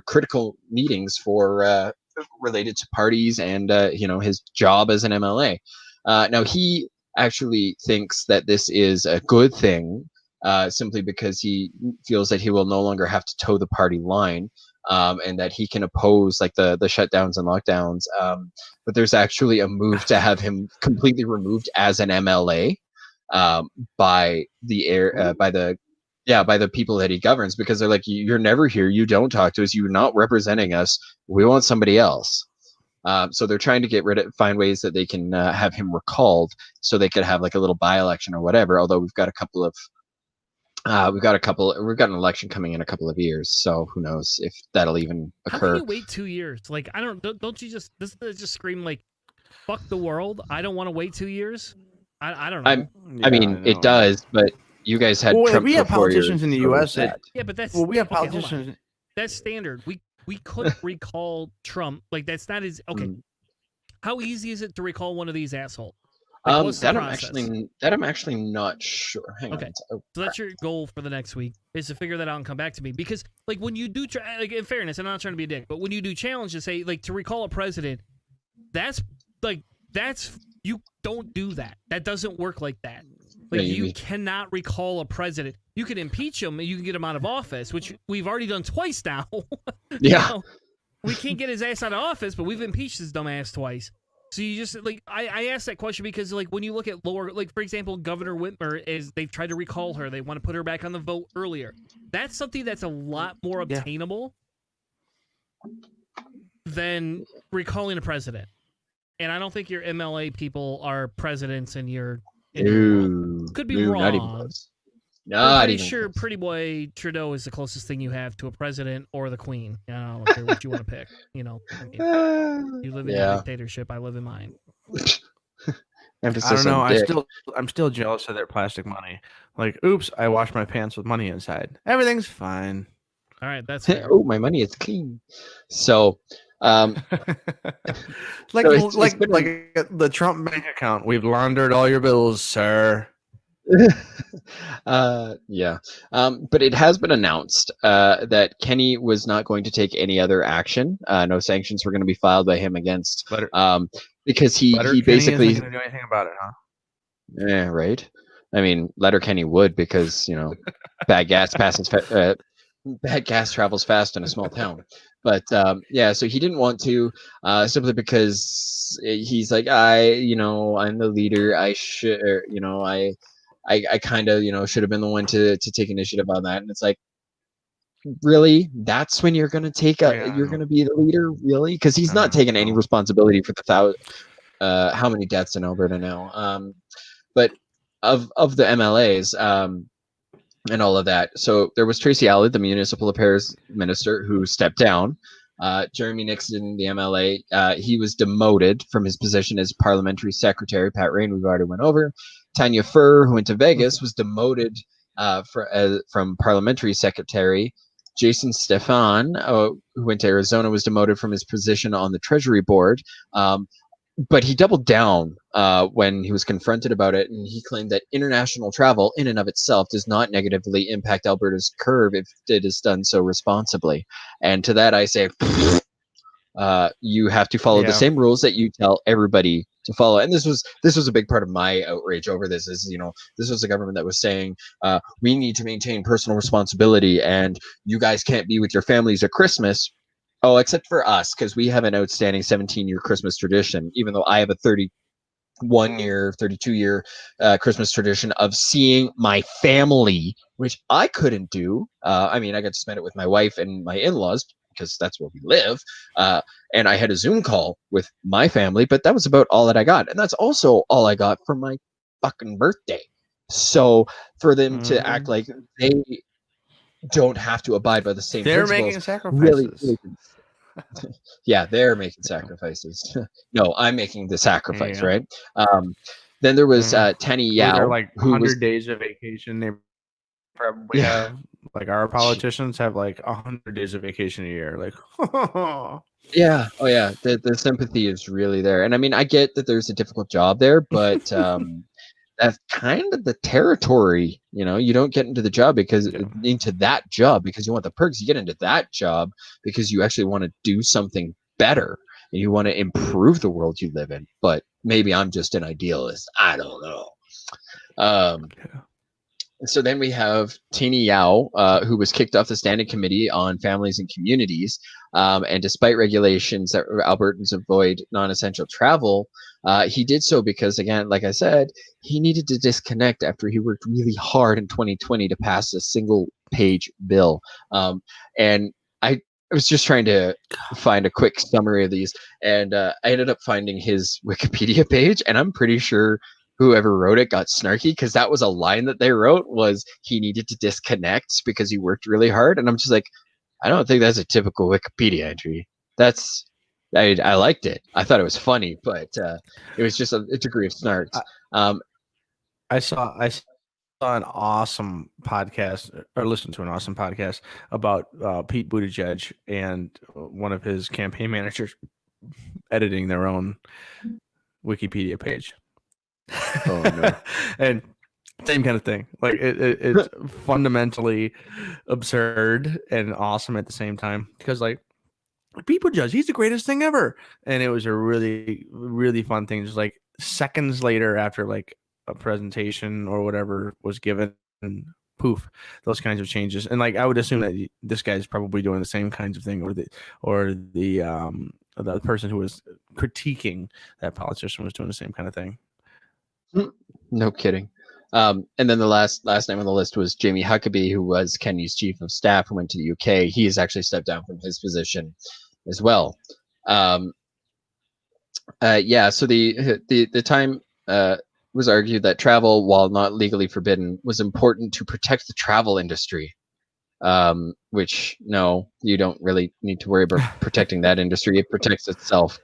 critical meetings for related to parties and his job as an MLA. Now he actually thinks that this is a good thing, simply because he feels that he will no longer have to toe the party line. And that he can oppose like the shutdowns and lockdowns. But there's actually a move to have him completely removed as an MLA by the people that he governs, because they're like, you're never here, you don't talk to us, you're not representing us, we want somebody else. So they're trying to find ways that they can have him recalled so they could have like a little by-election or whatever. Although we've got an election coming in a couple of years, so who knows if that'll even occur. How can you wait 2 years? Like, don't you doesn't it just scream like, fuck the world? I don't want to wait 2 years. I don't know. I mean, it does, but you guys had Trump. We have politicians in the U.S. Yeah, but that's we have politicians. That's standard. We couldn't recall Trump. Like, that's not as okay. How easy is it to recall one of these assholes? Like, that I'm actually not sure. Hang on. So that's your goal for the next week, is to figure that out and come back to me. Because like when you do like, in fairness, I'm not trying to be a dick, but when you do challenges, say like to recall a president, that's you don't do that. That doesn't work like that. Like, you cannot recall a president. You can impeach him and you can get him out of office, which we've already done twice now. Yeah. We can't get his ass out of office, but we've impeached his dumb ass twice. So you just, like, I asked that question because, like, when you look at lower, like, for example, Governor Whitmer, they've tried to recall her. They want to put her back on the vote earlier. That's something that's a lot more obtainable than recalling a president. And I don't think your MLA people are presidents in your world. Could be wrong. Not even close. But I'm Not pretty even sure close. Pretty Boy Trudeau is the closest thing you have to a president or the queen. I don't care what you want to pick. You know, I mean, you live in your dictatorship. I live in mine. Emphasis I don't know. on dick. I'm still jealous of their plastic money. Like, oops, I washed my pants with money inside. Everything's fine. All right, that's fair. Oh, my money is clean. So, like so it's been the Trump bank account. We've laundered all your bills, sir. Yeah. But it has been announced that Kenny was not going to take any other action. No sanctions were going to be filed by him against because he basically isn't going to do anything about it, huh? Yeah, right. I mean, Letterkenny would because bad gas travels fast in a small town. But yeah, so he didn't want to simply because he's like, I'm the leader. I should, I kind of, should have been the one to take initiative on that. And it's like, really? That's when you're going to you're going to be the leader, really? Because he's not taking any responsibility for how many deaths in Alberta now. But of the MLAs and all of that. So there was Tracy Allard, the municipal affairs minister, who stepped down. Jeremy Nixon, the MLA, he was demoted from his position as parliamentary secretary. Pat Rain, we've already went over. Tanya Furr, who went to Vegas, was demoted from parliamentary secretary. Jason Stefan, who went to Arizona, was demoted from his position on the Treasury Board. But he doubled down when he was confronted about it, and he claimed that international travel in and of itself does not negatively impact Alberta's curve if it is done so responsibly. And to that I say, you have to follow the same rules that you tell everybody to follow. And this was a big part of my outrage over this is, this was a government that was saying, we need to maintain personal responsibility and you guys can't be with your families at Christmas. Oh, except for us, because we have an outstanding 17-year Christmas tradition, even though I have a 32-year Christmas tradition of seeing my family, which I couldn't do. I got to spend it with my wife and my in-laws because that's where we live. And I had a Zoom call with my family, but that was about all that I got. And that's also all I got for my fucking birthday. So for them to act like they don't have to abide by the same principles. They're making sacrifices. Yeah, they're making sacrifices. No, I'm making the sacrifice, right? Then there was Tenny Yao. They're like 100 days of vacation. They probably have, like our politicians have like 100 days of vacation a year. Like, yeah. Oh, yeah. The sympathy is really there. And I get that there's a difficult job there, but that's kind of the territory. You don't get into the job into that job because you want the perks. You get into that job because you actually want to do something better and you want to improve the world you live in. But maybe I'm just an idealist. I don't know. So then we have Tini Yao, who was kicked off the Standing Committee on Families and Communities. And despite regulations that Albertans avoid non-essential travel, he did so because, again, like I said, he needed to disconnect after he worked really hard in 2020 to pass a single-page bill. And I was just trying to find a quick summary of these, and I ended up finding his Wikipedia page, and I'm pretty sure whoever wrote it got snarky because that was a line that they wrote was he needed to disconnect because he worked really hard. And I'm just like, I don't think that's a typical Wikipedia entry. I liked it. I thought it was funny, but it was just a degree of snark. I saw an awesome podcast or listened to an awesome podcast about Pete Buttigieg and one of his campaign managers editing their own Wikipedia page. Oh, no. And same kind of thing. Like it's fundamentally absurd and awesome at the same time because like people judge he's the greatest thing ever, and it was a really really fun thing. Just like seconds later after like a presentation or whatever was given, and poof, those kinds of changes. And like I would assume that this guy's probably doing the same kinds of thing, or the person who was critiquing that politician was doing the same kind of thing. No kidding. And then the last name on the list was Jamie Huckabee, who was Kenny's chief of staff, who went to the UK. He has actually stepped down from his position as well. Yeah, so the time was argued that travel, while not legally forbidden, was important to protect the travel industry. Which no, you don't really need to worry about protecting that industry. It protects itself.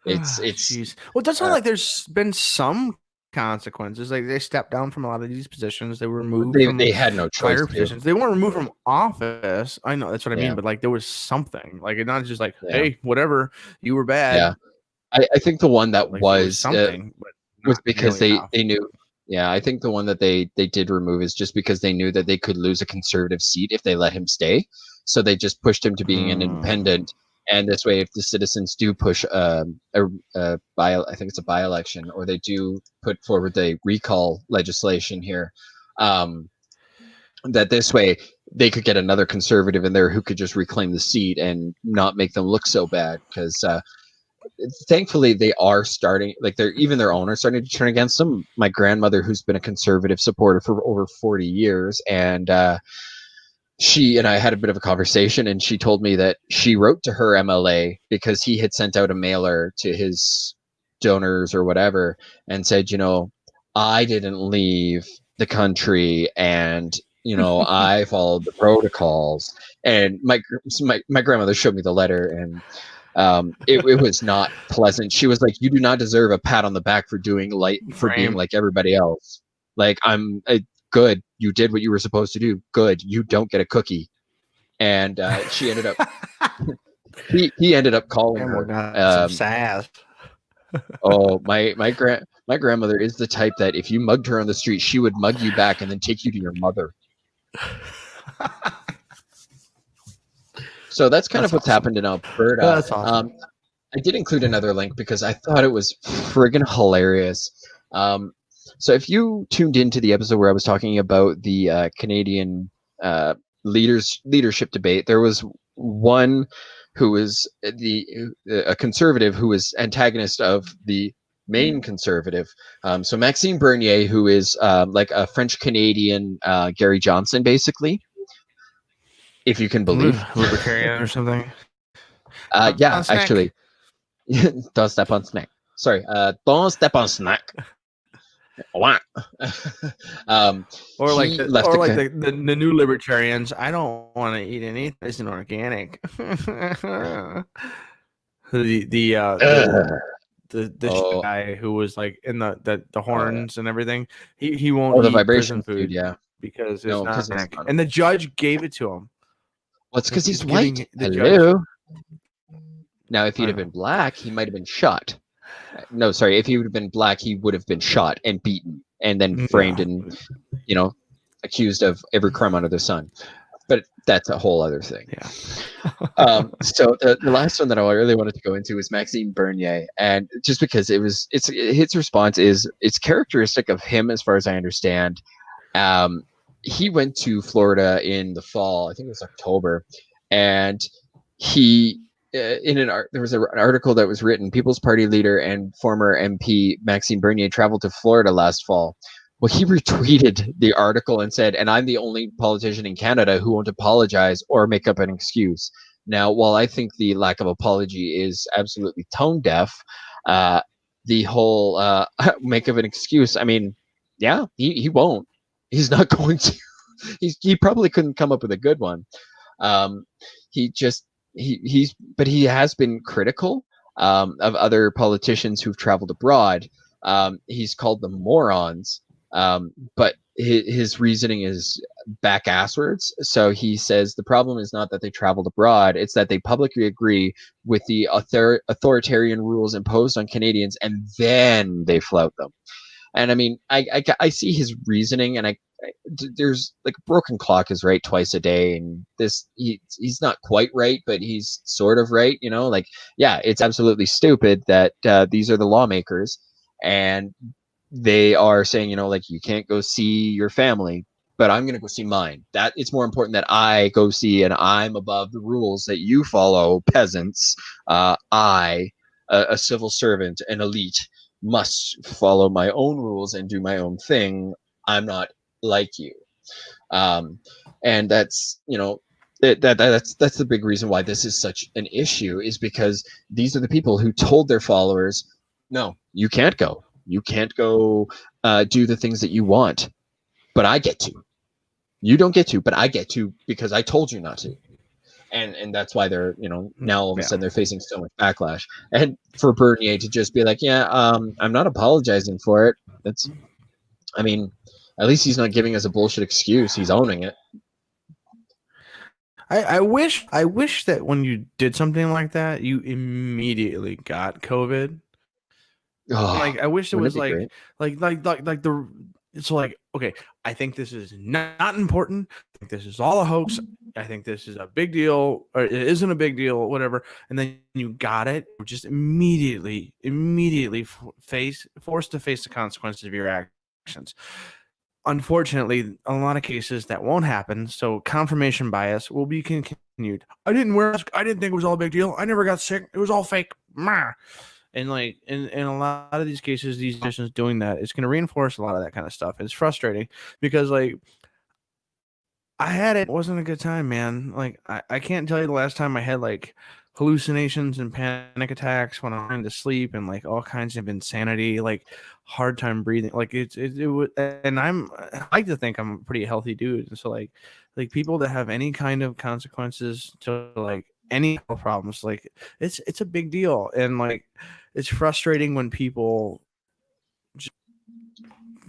It's Jeez. Well, it does sound like there's been some consequences. Like they stepped down from a lot of these positions. They were removed from they had no choice higher to. positions. They weren't removed from office. I know that's what I Yeah. mean, but like there was something. Like it's not just like, Yeah. hey, whatever, you were bad. Yeah, I think the one that Like, there was something, but was not because nearly enough. they knew. Yeah, I think the one that they did remove is just because they knew that they could lose a conservative seat if they let him stay. So they just pushed him to being an independent. And this way, if the citizens do push I think it's a by-election, or they do put forward the recall legislation here, that this way they could get another conservative in there who could just reclaim the seat and not make them look so bad. Because thankfully they are starting, like even their owners starting to turn against them. My grandmother, who's been a conservative supporter for over 40 years, and she and I had a bit of a conversation, and she told me that she wrote to her MLA because he had sent out a mailer to his donors or whatever and said, I didn't leave the country, and I followed the protocols. And my grandmother showed me the letter, and it was not pleasant. She was like, you do not deserve a pat on the back for being like everybody else. Like, I'm good. You did what you were supposed to do. Good. You don't get a cookie. And she ended up he ended up calling her. Some sass. Oh, my grandmother is the type that if you mugged her on the street, she would mug you back and then take you to your mother. So that's kind of what's happened in Alberta. That's awesome. I did include another link because I thought it was friggin' hilarious. So if you tuned into the episode where I was talking about the Canadian leadership debate, there was one who was a conservative who was antagonist of the main conservative. So Maxime Bernier, who is like a French Canadian Gary Johnson, basically, if you can believe, libertarian or something. Yeah, actually, don't step on snack. Sorry, don't step on snack. Or like the new libertarians. I don't want to eat anything that isn't organic. The guy who was like in the horns and everything. He won't eat vibration food, yeah, because it's not organic. And the judge gave it to him. Well, it's because he's white. Hello. Now, if he'd have been black, he might have been shot. No, sorry. If he would have been black, he would have been shot and beaten and then framed and, accused of every crime under the sun. But that's a whole other thing. Yeah. So the last one that I really wanted to go into was Maxime Bernier, and just because his response it's characteristic of him, as far as I understand. He went to Florida in the fall. I think it was October, and he. There was an article that was written. People's Party leader and former MP Maxime Bernier traveled to Florida last fall. Well, he retweeted the article and said, "And I'm the only politician in Canada who won't apologize or make up an excuse." Now, while I think the lack of apology is absolutely tone deaf, the whole make up an excuse. I mean, yeah, he won't. He's not going to. He probably couldn't come up with a good one. But he has been critical of other politicians who've traveled abroad. He's called them morons, but his reasoning is back asswards. So he says the problem is not that they traveled abroad, it's that they publicly agree with the authoritarian rules imposed on Canadians and then they flout them. And I mean, I see his reasoning, and there's like a broken clock is right twice a day, and he's not quite right, but he's sort of right. Like, yeah, it's absolutely stupid that these are the lawmakers, and they are saying, like, you can't go see your family, but I'm going to go see mine. That it's more important that I go see, and I'm above the rules that you follow, peasants. I, a civil servant, an elite, must follow my own rules and do my own thing. I'm not like you. And that's, That's the big reason why this is such an issue, is because these are the people who told their followers, no, you can't go. You can't go do the things that you want, but I get to. You don't get to, but I get to because I told you not to. And that's why they're, now all of a sudden they're facing so much backlash. And for Bernier to just be like, yeah, I'm not apologizing for it. I mean, at least he's not giving us a bullshit excuse. He's owning it. I wish that when you did something like that, you immediately got COVID. Oh, Like, I wish it was great? it's like, okay, I think this is not important. I think this is all a hoax. I think this is a big deal, or it isn't a big deal, whatever. And then you got it, just immediately forced to face the consequences of your actions. Unfortunately, a lot of cases that won't happen. So confirmation bias will be continued. I didn't wear a mask. I didn't think it was all a big deal. I never got sick. It was all fake. And like in a lot of these cases, these musicians doing that, it's going to reinforce a lot of that kind of stuff. It's frustrating because like I had it wasn't a good time, man. Like I can't tell you the last time I had like hallucinations and panic attacks when I'm trying to sleep and like all kinds of insanity, like hard time breathing. Like it would, and I like to think I'm a pretty healthy dude. And so like people that have any kind of consequences to like any health problems, like it's a big deal. And like it's frustrating when people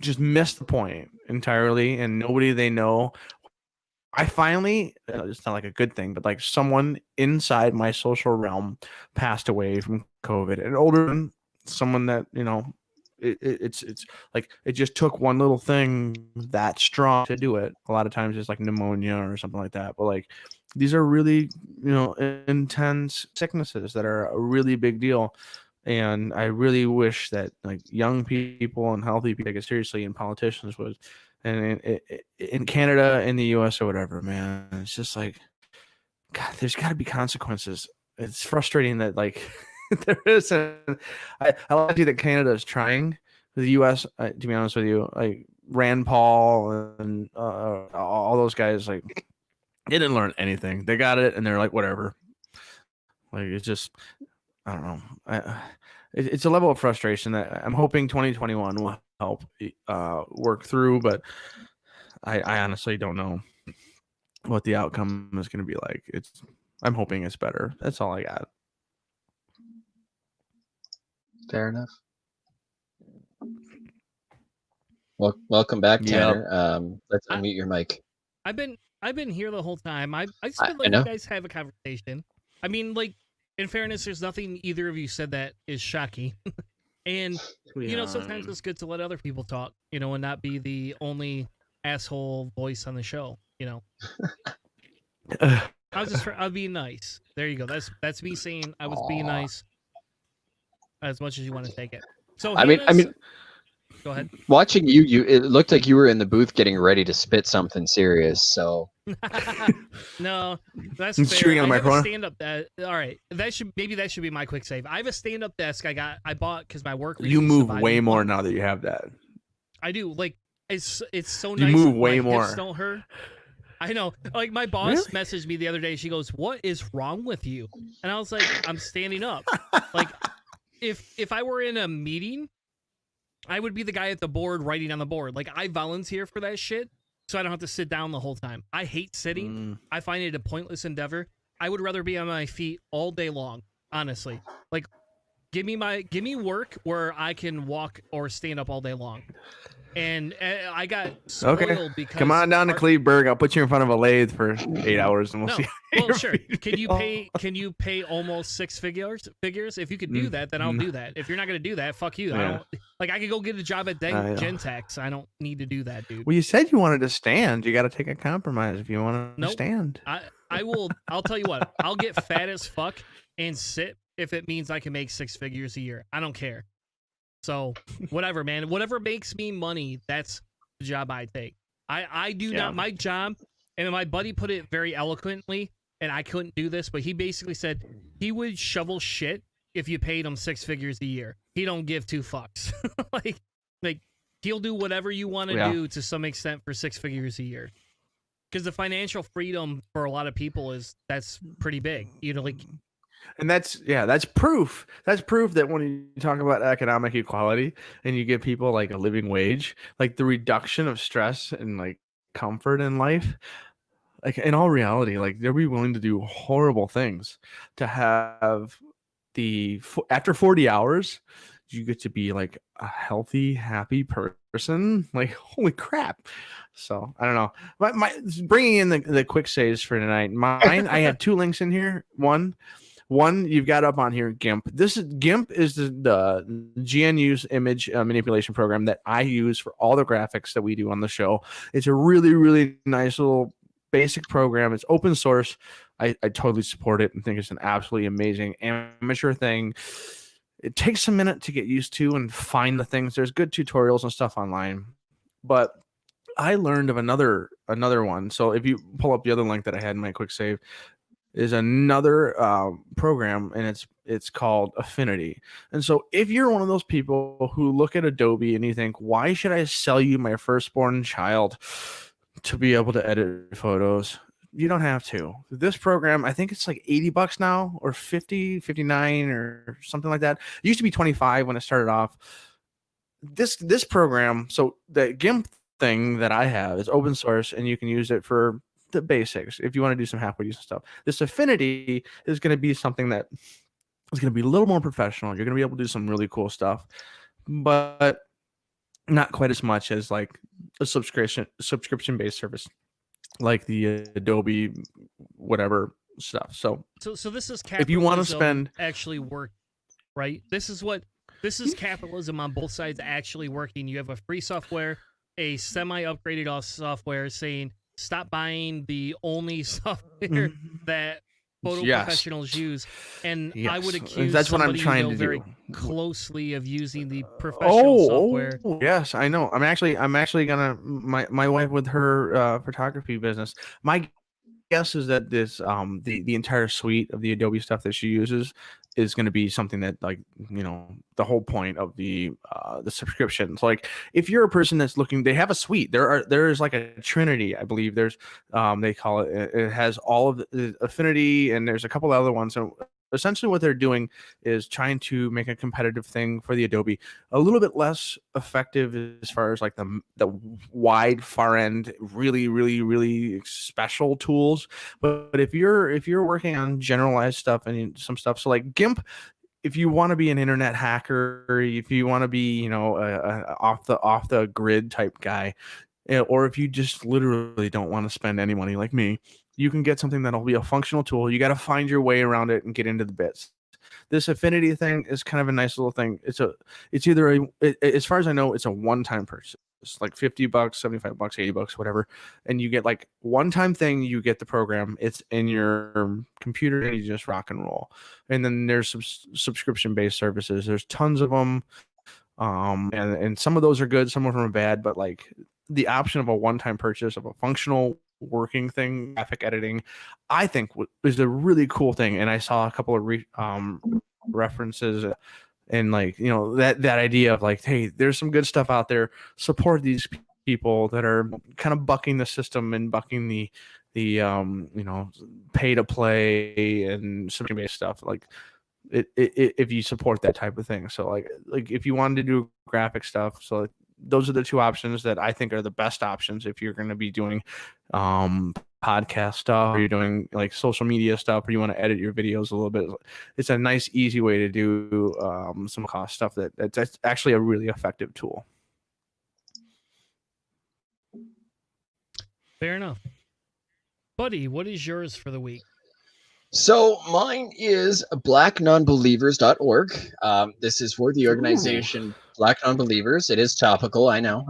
just miss the point entirely and nobody they know. I finally, it's not like a good thing, but like someone inside my social realm passed away from COVID, an older, someone that, it's like, it just took one little thing that strong to do it. A lot of times it's like pneumonia or something like that. But like, these are really, intense sicknesses that are a really big deal. And I really wish that like young people and healthy people take it seriously, and politicians would. And in Canada, in the US or whatever, man, it's just like, God, there's got to be consequences. It's frustrating that like there isn't. I like to see that Canada is trying. The US, to be honest with you, like Rand Paul and all those guys, like they didn't learn anything. They got it, and they're like, whatever. Like it's just, I don't know. It's a level of frustration that I'm hoping 2021 will help work through, but I honestly don't know what the outcome is going to be like. I'm hoping it's better. That's all I got. Fair enough. Well, welcome back, Tanner. Yep. Let's unmute your mic. I've been here the whole time. I just been letting you guys have a conversation. I mean, like, in fairness, there's nothing either of you said that is shocking. And, sometimes it's good to let other people talk, and not be the only asshole voice on the show, I'll be nice. There you go. That's me saying I was being nice as much as you want to take it. So I mean, go ahead. Watching you, it looked like you were in the booth getting ready to spit something serious. So no, that's fair. I have a stand-up desk. All right, that should be my quick save. I have a stand-up desk I bought because my work. You move way more now that you have that. I do. Like it's so nice. You move way more. Hips don't hurt. I know. Like my boss messaged me the other day. She goes, "What is wrong with you?" And I was like, "I'm standing up." Like if I were in a meeting, I would be the guy at the board writing on the board. Like I volunteer for that shit, so I don't have to sit down the whole time. I hate sitting. I find it a pointless endeavor. I would rather be on my feet all day long, honestly. Like give me work where I can walk or stand up all day long. And I got spoiled because come on down to Cleveburg. I'll put you in front of a lathe for 8 hours and we'll see. Well, sure. Can you pay almost six figures? If you could do that, then I'll do that. If you're not gonna do that, fuck you. Yeah. I could go get a job at Gentex. I don't need to do that, dude. Well, you said you wanted to stand. You got to take a compromise if you want to stand. I'll tell you what. I'll get fat as fuck and sit if it means I can make 6 figures a year. I don't care. So whatever, man. Whatever makes me money, that's the job I take. I do not my job, and my buddy put it very eloquently, and I couldn't do this, but he basically said he would shovel shit if you paid him 6 figures a year. He don't give 2 fucks. like he'll do whatever you want to do to some extent for 6 figures a year. because the financial freedom for a lot of people that's pretty big. You know, like, and that's proof. That's proof that when you talk about economic equality and you give people like a living wage, like the reduction of stress and like comfort in life, like in all reality, like they'll be willing to do horrible things to have after 40 hours, you get to be like a healthy, happy person. Like, holy crap. So I don't know. My bringing in the quick saves for tonight. Mine, I had 2 links in here. One you've got up on here, GIMP. GIMP is the GNU's image manipulation program that I use for all the graphics that we do on the show. It's a really, really nice little basic program. It's open source. I totally support it and think it's an absolutely amazing amateur thing. It takes a minute to get used to and find the things. There's good tutorials and stuff online, but I learned of another one. So if you pull up the other link that I had in my quick save, is another program, and it's called Affinity. And so if you're one of those people who look at Adobe and you think, why should I sell you my firstborn child to be able to edit photos? You don't have to. This program, I think it's like $80 now, or 50, 59, or something like that. It used to be 25 when it started off. This program, so the GIMP thing that I have is open source, and you can use it for the basics if you want to do some halfway decent stuff. This Affinity is going to be something that is going to be a little more professional. You're going to be able to do some really cool stuff, but not quite as much as like a subscription based service like the Adobe whatever stuff. So this is capitalism. If you want to spend actually work, right? This is capitalism on both sides actually working. You have a free software, a semi-upgraded software saying stop buying the only software that photo professionals use, and I would accuse that's what I'm trying to very do closely of using the professional software. Yes, I know. I'm actually gonna my wife with her photography business. My guess is that this the entire suite of the Adobe stuff that she uses is going to be something that, like, you know, the whole point of the subscriptions. Like, if you're a person that's looking, they have a suite. There's like a trinity, I believe. There's they call it. It has all of the Affinity, and there's a couple other ones. So essentially what they're doing is trying to make a competitive thing for the Adobe a little bit less effective as far as like the wide far end, really, really, really special tools. But if you're working on generalized stuff and some stuff, so like GIMP, if you want to be an internet hacker, if you want to be, you know, off the grid type guy, or if you just literally don't want to spend any money like me, you can get something that'll be a functional tool. You got to find your way around it and get into the bits. This Affinity thing is kind of a nice little thing. It's either as far as I know, it's a one-time purchase. It's like $50, $75, $80, whatever. And you get like one-time thing, you get the program. It's in your computer and you just rock and roll. And then there's some subscription-based services. There's tons of them. And some of those are good, some of them are bad, but like the option of a one-time purchase of a functional working thing, graphic editing, I think is a really cool thing. And I saw a couple of references and, like, you know, that idea of like, hey, there's some good stuff out there. Support these people that are kind of bucking the system and bucking the you know, pay to play and subscription based stuff. Like if you support that type of thing. So like if you wanted to do graphic stuff, so those are the two options that I think are the best options if you're going to be doing podcast stuff, or you're doing like social media stuff, or you want to edit your videos a little bit. It's a nice, easy way to do some cost stuff that's actually a really effective tool. Fair enough. Buddy, what is yours for the week? So mine is blacknonbelievers.org. This is for the organization Black Nonbelievers. It is topical. I know.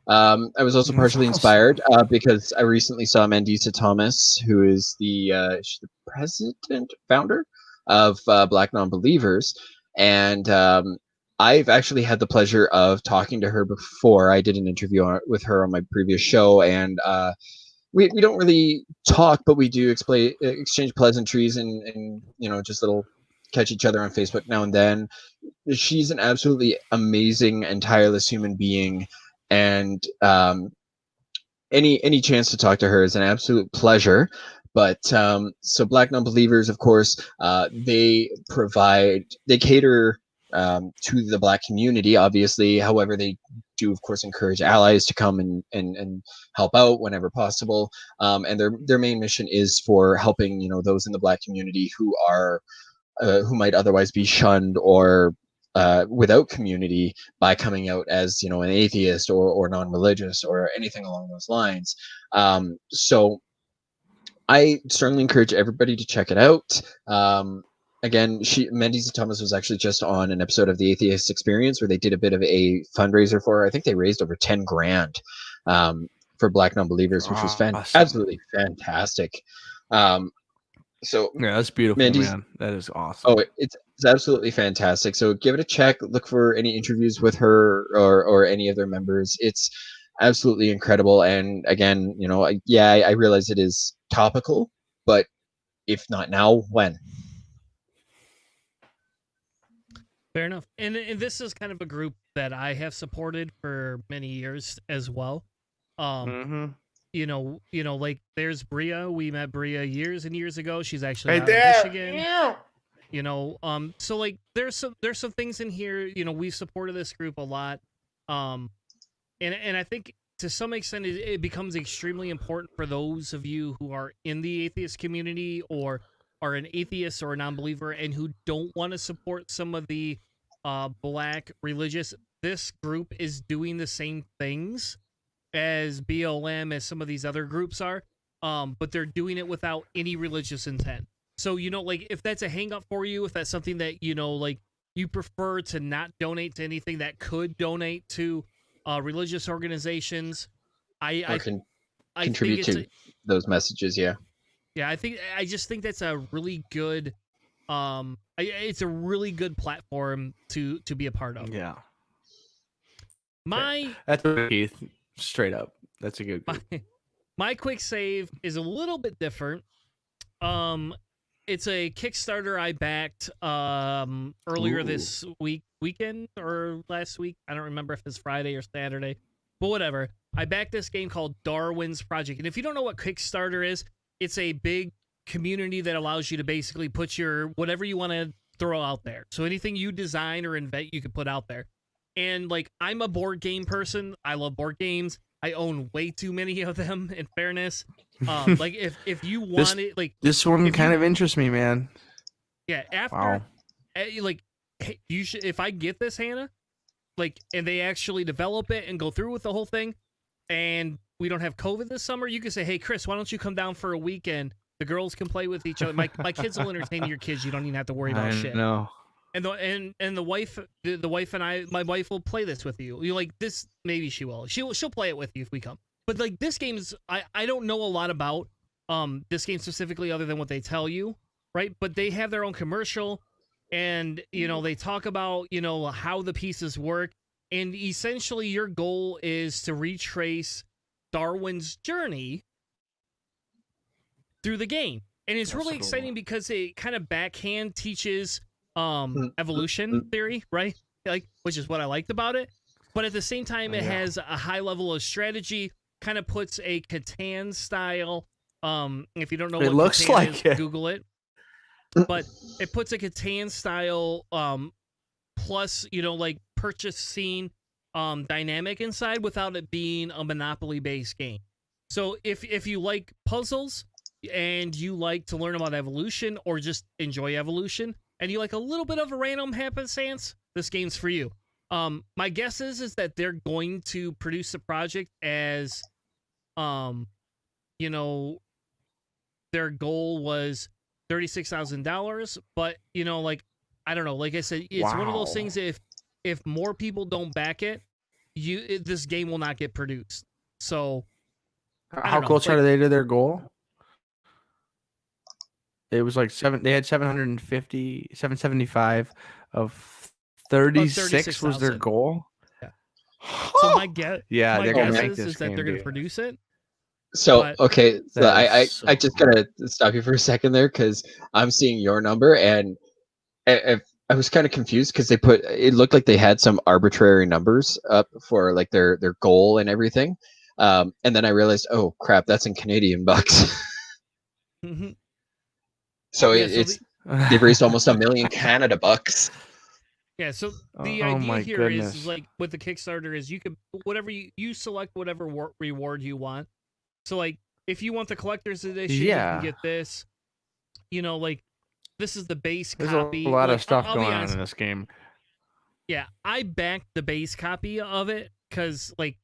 I was also partially inspired because I recently saw Mandisa Thomas, who is she's the founder of Black Nonbelievers. And I've actually had the pleasure of talking to her before. I did an interview with her on my previous show, and we don't really talk, but we do exchange pleasantries and you know, just little catch each other on Facebook now and then. She's an absolutely amazing and tireless human being, and any chance to talk to her is an absolute pleasure. But so Black Non-Believers, of course, they cater to the Black community, obviously. However, they do, of course, encourage allies to come and help out whenever possible. And their main mission is for helping, those in the Black community who might otherwise be shunned or without community by coming out as an atheist or non-religious or anything along those lines. So I strongly encourage everybody to check it out. Again, Mendes Thomas was actually just on an episode of the Atheist Experience where they did a bit of a fundraiser for her. I think they raised over 10 grand for Black Non-Believers, which was absolutely fantastic. So yeah, that's beautiful, Mendes, man. That is awesome. Oh, it's absolutely fantastic. So give it a check. Look for any interviews with her or any of their members. It's absolutely incredible. And again, I realize it is topical, but if not now, when? Fair enough. And this is kind of a group that I have supported for many years as well. Like there's Bria. We met Bria years and years ago. She's actually out of Michigan. Yeah. So like there's some things in here. We've supported this group a lot. And I think to some extent it becomes extremely important for those of you who are in the atheist community or are an atheist or a non-believer and who don't want to support some of the Black religious. This group is doing the same things as BLM, as some of these other groups are, but they're doing it without any religious intent. So, like if that's a hang up for you, if that's something that, like you prefer to not donate to anything that could donate to religious organizations, I contribute to those messages. Yeah. Yeah. I just think that's a really good, it's a really good platform to be a part of. Yeah. That's Keith. Straight up. That's a good group. My quick save is a little bit different. It's a Kickstarter I backed earlier this weekend or last week. I don't remember if it's Friday or Saturday, but whatever. I backed this game called Darwin's Project. And if you don't know what Kickstarter is, it's a big community that allows you to basically put your whatever you want to throw out there. So anything you design or invent, you can put out there. And like, I'm a board game person. I love board games. I own way too many of them, in fairness. Like if you want it, like this one kind of interests me, man. Yeah. After, like, hey, you should. If I get this, Hanna, like, and they actually develop it and go through with the whole thing, and we don't have COVID this summer, you can say, hey, Chris, why don't you come down for a weekend? The girls can play with each other. My kids will entertain your kids. You don't even have to worry about shit. No. And the wife and my wife will play this with you. You like this? Maybe she will. She'll play it with you if we come. But like this game's, I don't know a lot about this game specifically other than what they tell you, right? But they have their own commercial, and they talk about how the pieces work, and essentially your goal is to retrace Darwin's journey through the game, and it's really exciting because it kind of backhand teaches evolution theory, right? Like, which is what I liked about it. But at the same time, it has a high level of strategy, kind of puts a Catan style. If you don't know what looks Catan like is, Google it. But it puts a Catan style plus, like purchasing dynamic inside without it being a Monopoly based game. So if you like puzzles and you like to learn about evolution or just enjoy evolution, and you like a little bit of a random happenstance, this game's for you. My guess is that they're going to produce the project as, their goal was $36,000. But like, I don't know. Like I said, it's one of those things. If more people don't back it, this game will not get produced. So, how close are they to their goal? It was like they had 775 of 36 was their goal. Yeah. So my guess, they're guess gonna make is this that they're going to dude. produce it. So okay, so I just gotta stop you for a second there because I'm seeing your number and I was kind of confused because it looked like they had some arbitrary numbers up for like their goal and everything. And then I realized, oh crap, that's in Canadian bucks. So they've raised almost $1 million Canada bucks. Yeah, so the Oh idea my here goodness. is like with the Kickstarter is you can whatever you select whatever reward you want. So like if you want the collector's edition, you Yeah. can get this. You know, like this is the base There's copy. a lot Like, of stuff I'll be going on honest, in this game. yeah, I backed the base copy of it because like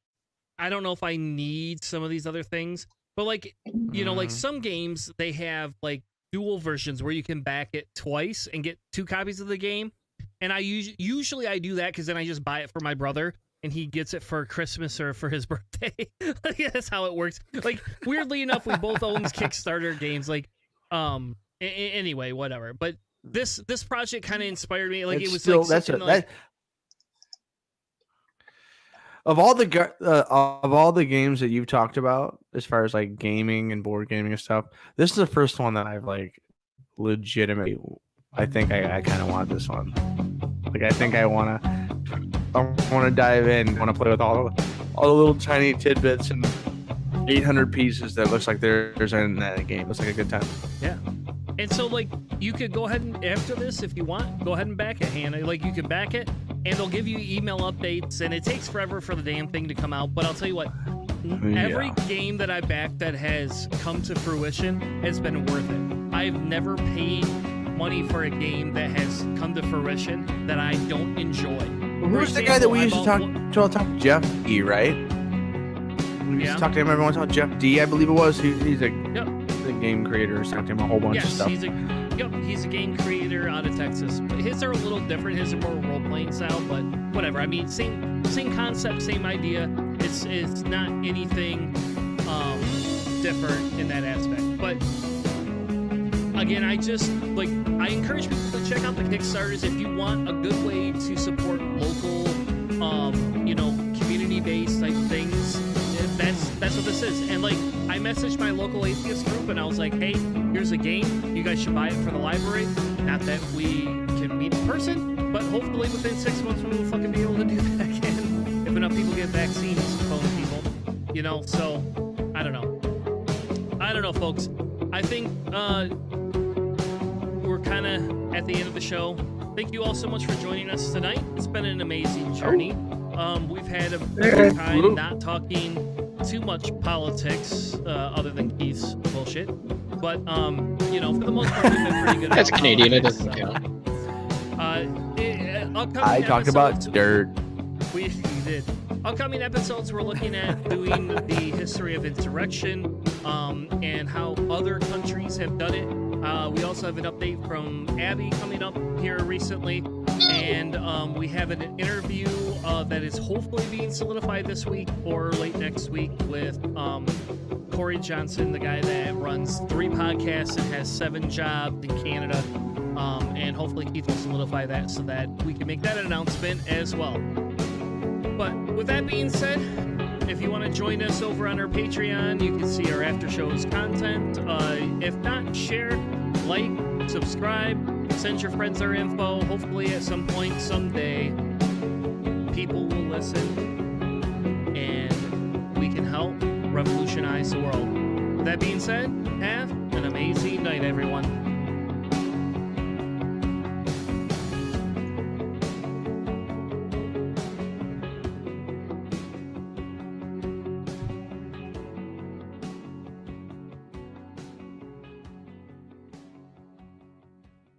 I don't know if I need some of these other things, but like you know, like some games they have like dual versions where you can back it twice and get 2 copies of the game. And I usually I do that because then I just buy it for my brother and he gets it for Christmas or for his birthday. Like, that's how it works. Like weirdly enough, we both own Kickstarter games. Like, anyway, whatever. But this project kind of inspired me. Like It's it was still, like of all the games that you've talked about, as far as like gaming and board gaming and stuff, this is the first one that I've like legitimately. I think I kind of want this one. Like I think I want to dive in. Want to play with all the little tiny tidbits and 800 pieces that looks like there's in that game. Looks like a good time. Yeah. And so like you could go ahead and after this if you want, go ahead and back it, Hannah. Like you could back it and they'll give you email updates and it takes forever for the damn thing to come out. But I'll tell you what, every game that I backed that has come to fruition has been worth it. I've never paid money for a game that has come to fruition that I don't enjoy. Who's the guy that we used to talk to? Jeff E, right? We used to talk to him every once in a while. Jeff D, I believe it was. He's a game creator. Talked to him a whole bunch of stuff. He's a game creator out of Texas. But his are a little different. His are more role-playing style, but whatever. I mean, same concept, same idea. It's not anything different in that aspect. But again, I encourage people to check out the Kickstarters if you want a good way to support local, community-based type things. That's what this is. And like, I messaged my local atheist group and I was like, hey, here's a game. You guys should buy it for the library. Not that we can meet in person, but hopefully within 6 months we will fucking be able to do that again. If enough people get vaccines, phone people. So I don't know, folks. I think we're kind of at the end of the show. Thank you all so much for joining us tonight. It's been an amazing journey. We've had a good time not talking too much politics, other than Keith's bullshit. But for the most part, we've been pretty good. That's Canadian. It politics, doesn't count. I talked about dirt. We did. Upcoming episodes, we're looking at doing the history of insurrection, and how other countries have done it. We also have an update from Abby coming up here recently, and we have an interview that is hopefully being solidified this week or late next week with Corey Johnson, the guy that runs 3 podcasts and has 7 jobs in Canada, and hopefully Keith will solidify that so that we can make that announcement as well. But with that being said, if you want to join us over on our Patreon, you can see our after shows content. If not, share, like, subscribe, send your friends our info. Hopefully at some point, someday, people will listen and we can help revolutionize the world. With that being said, have an amazing night, everyone.